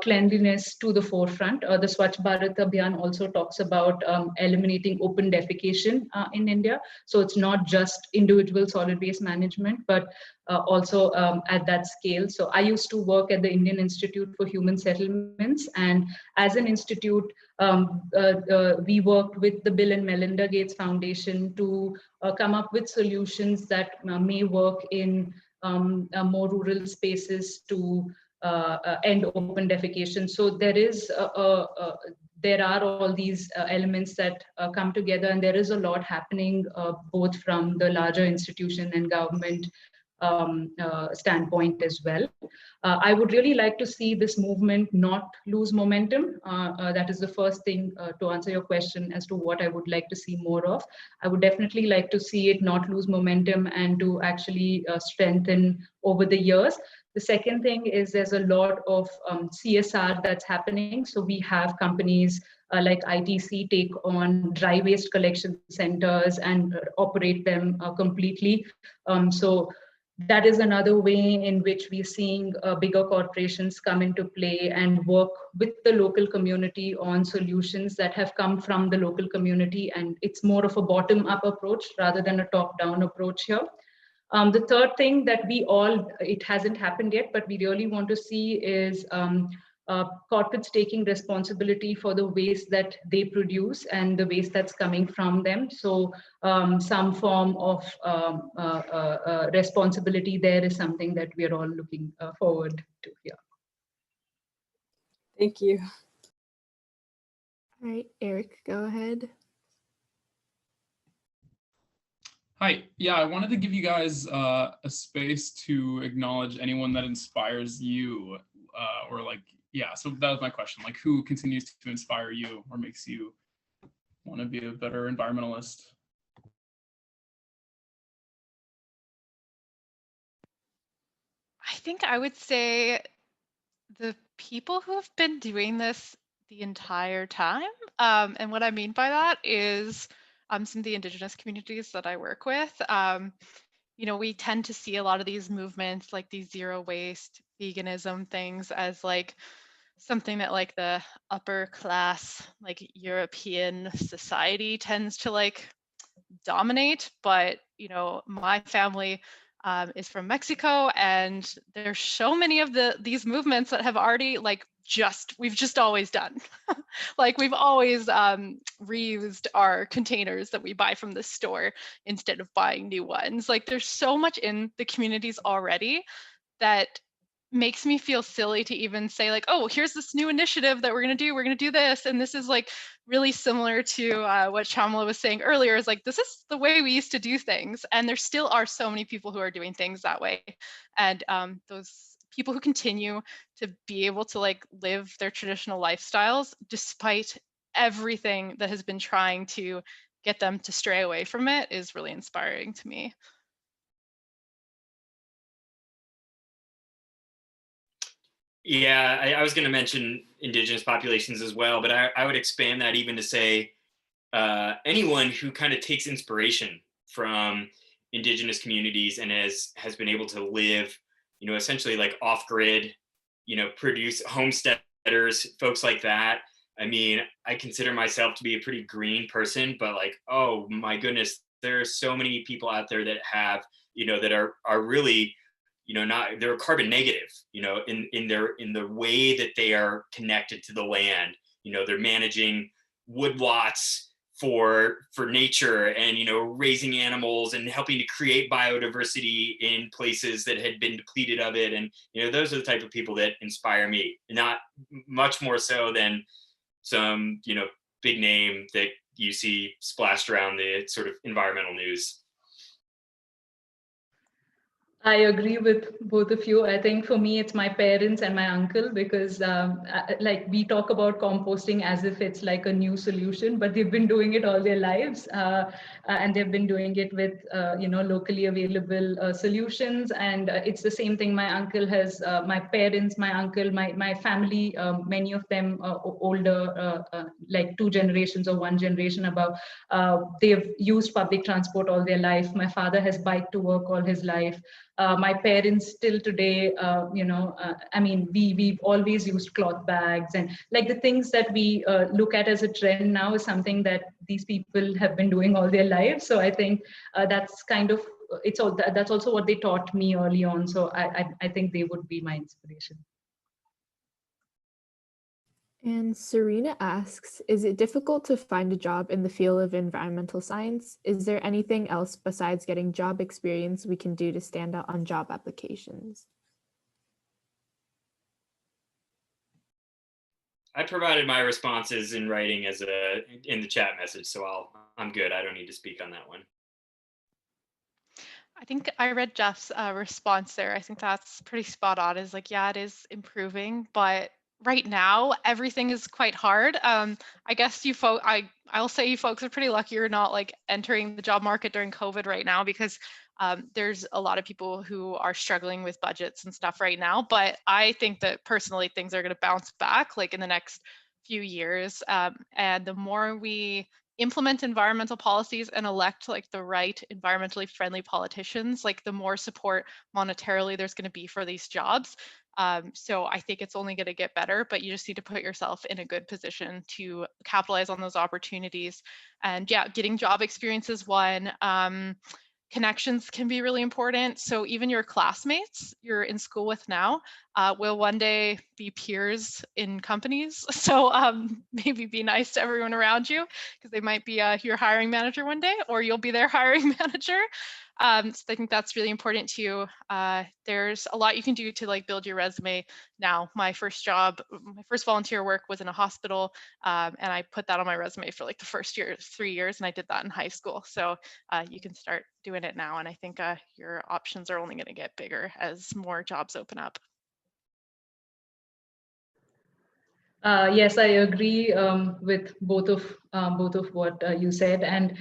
cleanliness to the forefront. The Swachh Bharat Abhiyan also talks about eliminating open defecation in India. So it's not just individual solid waste management, but also at that scale. So I used to work at the Indian Institute for Human Settlements, and as an institute, we worked with the Bill and Melinda Gates Foundation to come up with solutions that may work in more rural spaces to end open defecation. So there are all these elements that come together, and there is a lot happening both from the larger institution and government standpoint as well. I would really like to see this movement not lose momentum. That is the first thing to answer your question as to what I would like to see more of. I would definitely like to see it not lose momentum and to actually strengthen over the years. The second thing is there's a lot of CSR that's happening. So we have companies like ITC take on dry waste collection centers and operate them completely. So that is another way in which we're seeing bigger corporations come into play and work with the local community on solutions that have come from the local community. And it's more of a bottom-up approach rather than a top-down approach here. The third thing that it hasn't happened yet, but we really want to see is corporates taking responsibility for the waste that they produce and the waste that's coming from them. So some form of responsibility there is something that we are all looking forward to here. Thank you. All right, Eric, go ahead. Hi, yeah, I wanted to give you guys a space to acknowledge anyone that inspires you or like yeah, so that was my question. Like, who continues to inspire you or makes you want to be a better environmentalist? I think I would say the people who have been doing this the entire time. And what I mean by that is some of the indigenous communities that I work with. We tend to see a lot of these movements, like these zero waste, veganism things, as like something that like the upper class, like European society tends to like dominate. But my family is from Mexico, and there's so many of these movements that have already like we've just always done. Like we've always reused our containers that we buy from the store instead of buying new ones. Like there's so much in the communities already that makes me feel silly to even say like, oh, here's this new initiative that we're going to do this, and this is like really similar to what Shyamala was saying earlier, is like this is the way we used to do things, and there still are so many people who are doing things that way. And those people who continue to be able to like live their traditional lifestyles despite everything that has been trying to get them to stray away from it is really inspiring to me. Yeah, I was going to mention indigenous populations as well, but I would expand that even to say anyone who kind of takes inspiration from indigenous communities and has been able to live, essentially like off grid, produce homesteaders, folks like that. I mean, I consider myself to be a pretty green person, but like, oh my goodness, there are so many people out there that have, that are really not, they're carbon negative, in the way that they are connected to the land. They're managing woodlots for nature, and raising animals and helping to create biodiversity in places that had been depleted of it. And those are the type of people that inspire me, not much more so than some big name that you see splashed around the sort of environmental news. I agree with both of you. I think for me, it's my parents and my uncle, because like we talk about composting as if it's like a new solution, but they've been doing it all their lives, and they've been doing it with locally available solutions. And it's the same thing. My uncle has, my parents, my uncle, my family, many of them older, like 2 generations or 1 generation above. They've used public transport all their life. My father has biked to work all his life. My parents still today, I mean, we've always used cloth bags, and like the things that we look at as a trend now is something that these people have been doing all their lives. So I think that's kind of, that's also what they taught me early on. So I think they would be my inspiration. And Serena asks, is it difficult to find a job in the field of environmental science? Is there anything else besides getting job experience we can do to stand out on job applications? I provided my responses in writing in the chat message, so I'm good. I don't need to speak on that one. I think I read Jeff's response there. I think that's pretty spot on. Is like, yeah, it is improving, but right now everything is quite hard. I guess I'll say you folks are pretty lucky you're not like entering the job market during COVID right now, because there's a lot of people who are struggling with budgets and stuff right now. But I think that personally things are going to bounce back like in the next few years, and the more we implement environmental policies and elect like the right environmentally friendly politicians, like the more support monetarily there's going to be for these jobs. So I think it's only going to get better, but you just need to put yourself in a good position to capitalize on those opportunities. And yeah, getting job experience is one. Connections can be really important. So even your classmates you're in school with now will one day be peers in companies. So maybe be nice to everyone around you, because they might be your hiring manager one day, or you'll be their hiring manager. So I think that's really important too. There's a lot you can do to like build your resume now. My first volunteer work was in a hospital, and I put that on my resume for like the first 3 years, and I did that in high school. So you can start doing it now, and I think your options are only going to get bigger as more jobs open up. Yes, I agree with both of what you said, and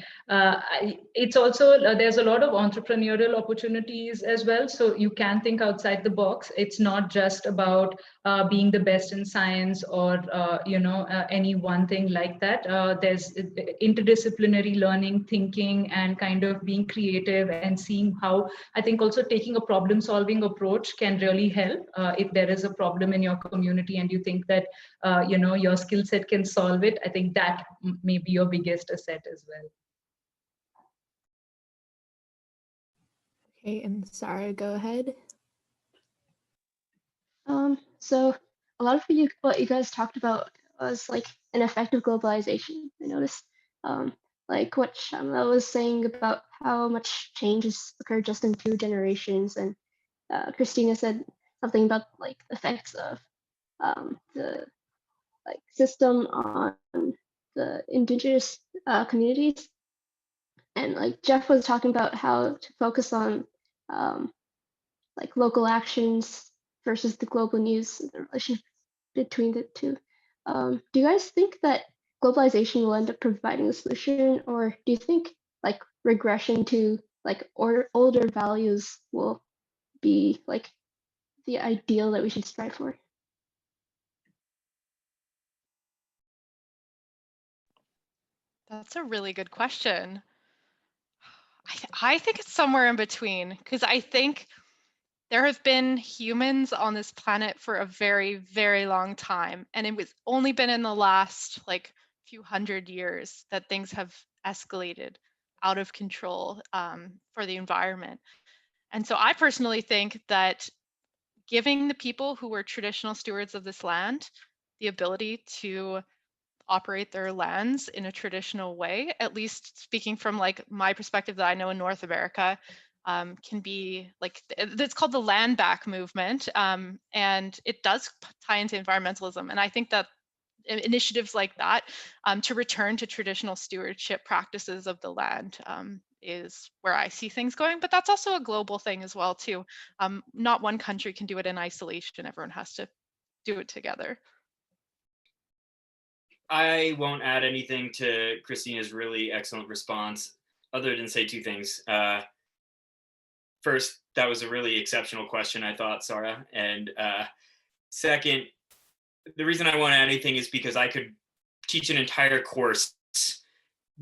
it's also there's a lot of entrepreneurial opportunities as well. So you can think outside the box. It's not just about being the best in science or any one thing like that. There's interdisciplinary learning, thinking, and kind of being creative and seeing how I think also taking a problem-solving approach can really help. If there is a problem in your community and you think that your skill set can solve it, I think that may be your biggest asset as well. Okay, and Sarah, go ahead. So a lot of what you guys talked about was like an effect of globalization. I noticed like what Shyamala was saying about how much change has occurred just in 2 generations, and Christina said something about like the effects of the like system on the indigenous communities, and like Jeff was talking about how to focus on like local actions versus the global news, the relationship between the two. Do you guys think that globalization will end up providing a solution, or do you think like regression to like older values will be like the ideal that we should strive for? That's a really good question. I think it's somewhere in between, because I think there have been humans on this planet for a very, very long time. And it was only been in the last like few hundred years that things have escalated out of control for the environment. And so I personally think that giving the people who were traditional stewards of this land the ability to operate their lands in a traditional way, at least speaking from like my perspective that I know in North America, can be like, it's called the land back movement. And it does tie into environmentalism. And I think that initiatives like that to return to traditional stewardship practices of the land is where I see things going, but that's also a global thing as well too. Not one country can do it in isolation. Everyone has to do it together. I won't add anything to Christina's really excellent response other than say 2 things. First, that was a really exceptional question, I thought, Sarah. And second, the reason I won't add anything is because I could teach an entire course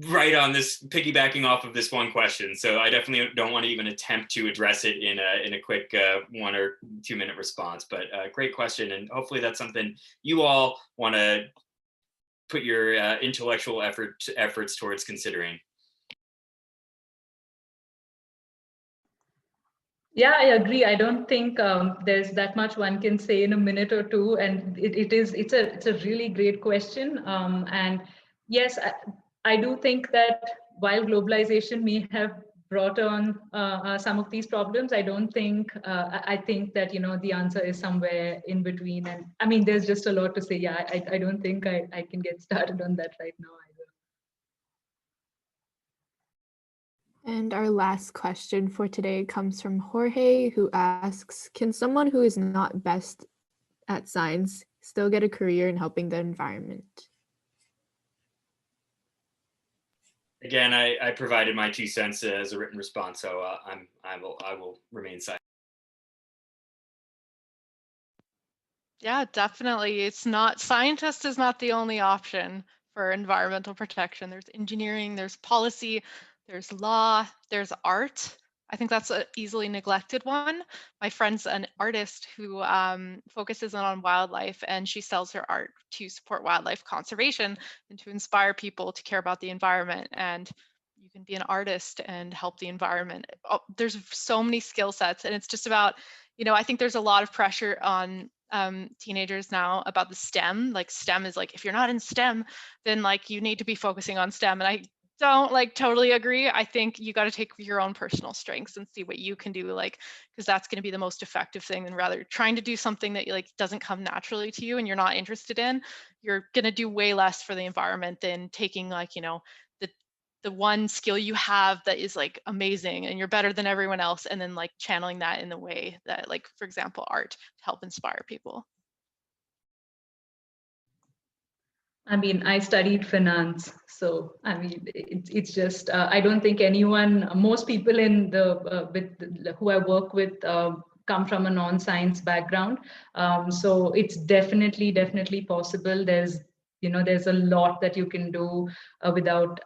right on this, piggybacking off of this one question. So I definitely don't want to even attempt to address it in a quick 1 or 2 minute response. But great question, and hopefully that's something you all want to put your intellectual efforts towards considering. Yeah, I agree. I don't think there's that much one can say in a minute or 2, and it's a really great question. And yes, I do think that while globalization may have brought on some of these problems, I don't think I think that the answer is somewhere in between. And I mean, there's just a lot to say. Yeah, I don't think I can get started on that right now either. And our last question for today comes from Jorge, who asks, can someone who is not best at science still get a career in helping the environment? Again, I provided my 2 cents as a written response, so I will remain silent. Yeah, definitely. It's not, scientist is not the only option for environmental protection. There's engineering, there's policy, there's law, there's art. I think that's an easily neglected one. My friend's an artist who focuses on wildlife, and she sells her art to support wildlife conservation and to inspire people to care about the environment. And you can be an artist and help the environment. Oh, there's so many skill sets, and it's just about, I think there's a lot of pressure on teenagers now about the STEM. Like STEM is like, if you're not in STEM, then like you need to be focusing on STEM. And I don't like totally agree. I think you got to take your own personal strengths and see what you can do, like, because that's going to be the most effective thing than rather trying to do something that like doesn't come naturally to you and you're not interested in. You're going to do way less for the environment than taking like, the one skill you have that is like amazing and you're better than everyone else, and then like channeling that in the way that, like, for example, art to help inspire people. I mean, I studied finance, so I mean, it's just I don't think anyone, most people in the who I work with come from a non-science background. So it's definitely possible. There's a lot that you can do without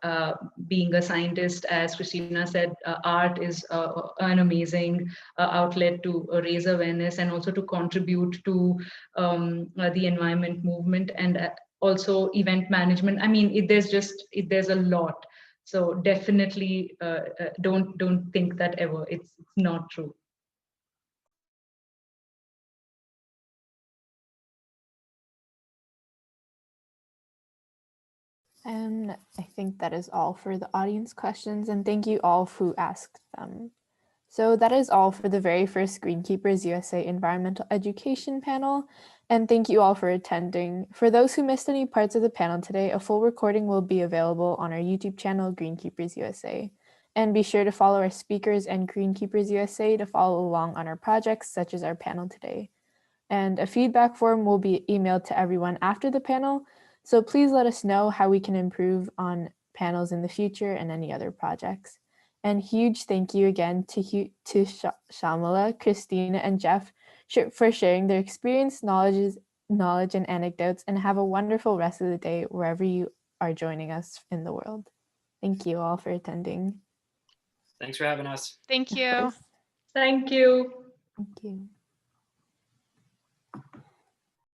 being a scientist. As Christina said, art is an amazing outlet to raise awareness and also to contribute to the environment movement, and also event management. I mean, there's a lot. So definitely don't think that ever. It's not true. And I think that is all for the audience questions, and thank you all who asked them. So that is all for the very first Greenkeepers USA Environmental Education panel, and thank you all for attending. For those who missed any parts of the panel today, a full recording will be available on our YouTube channel, Greenkeepers USA. And be sure to follow our speakers and Greenkeepers USA to follow along on our projects, such as our panel today. And a feedback form will be emailed to everyone after the panel, so please let us know how we can improve on panels in the future and any other projects. And huge thank you again to Shyamala, Christina, and Jeff for sharing their experience, knowledge, and anecdotes, and have a wonderful rest of the day wherever you are joining us in the world. Thank you all for attending. Thanks for having us. Thank you. Thank you. Thank you.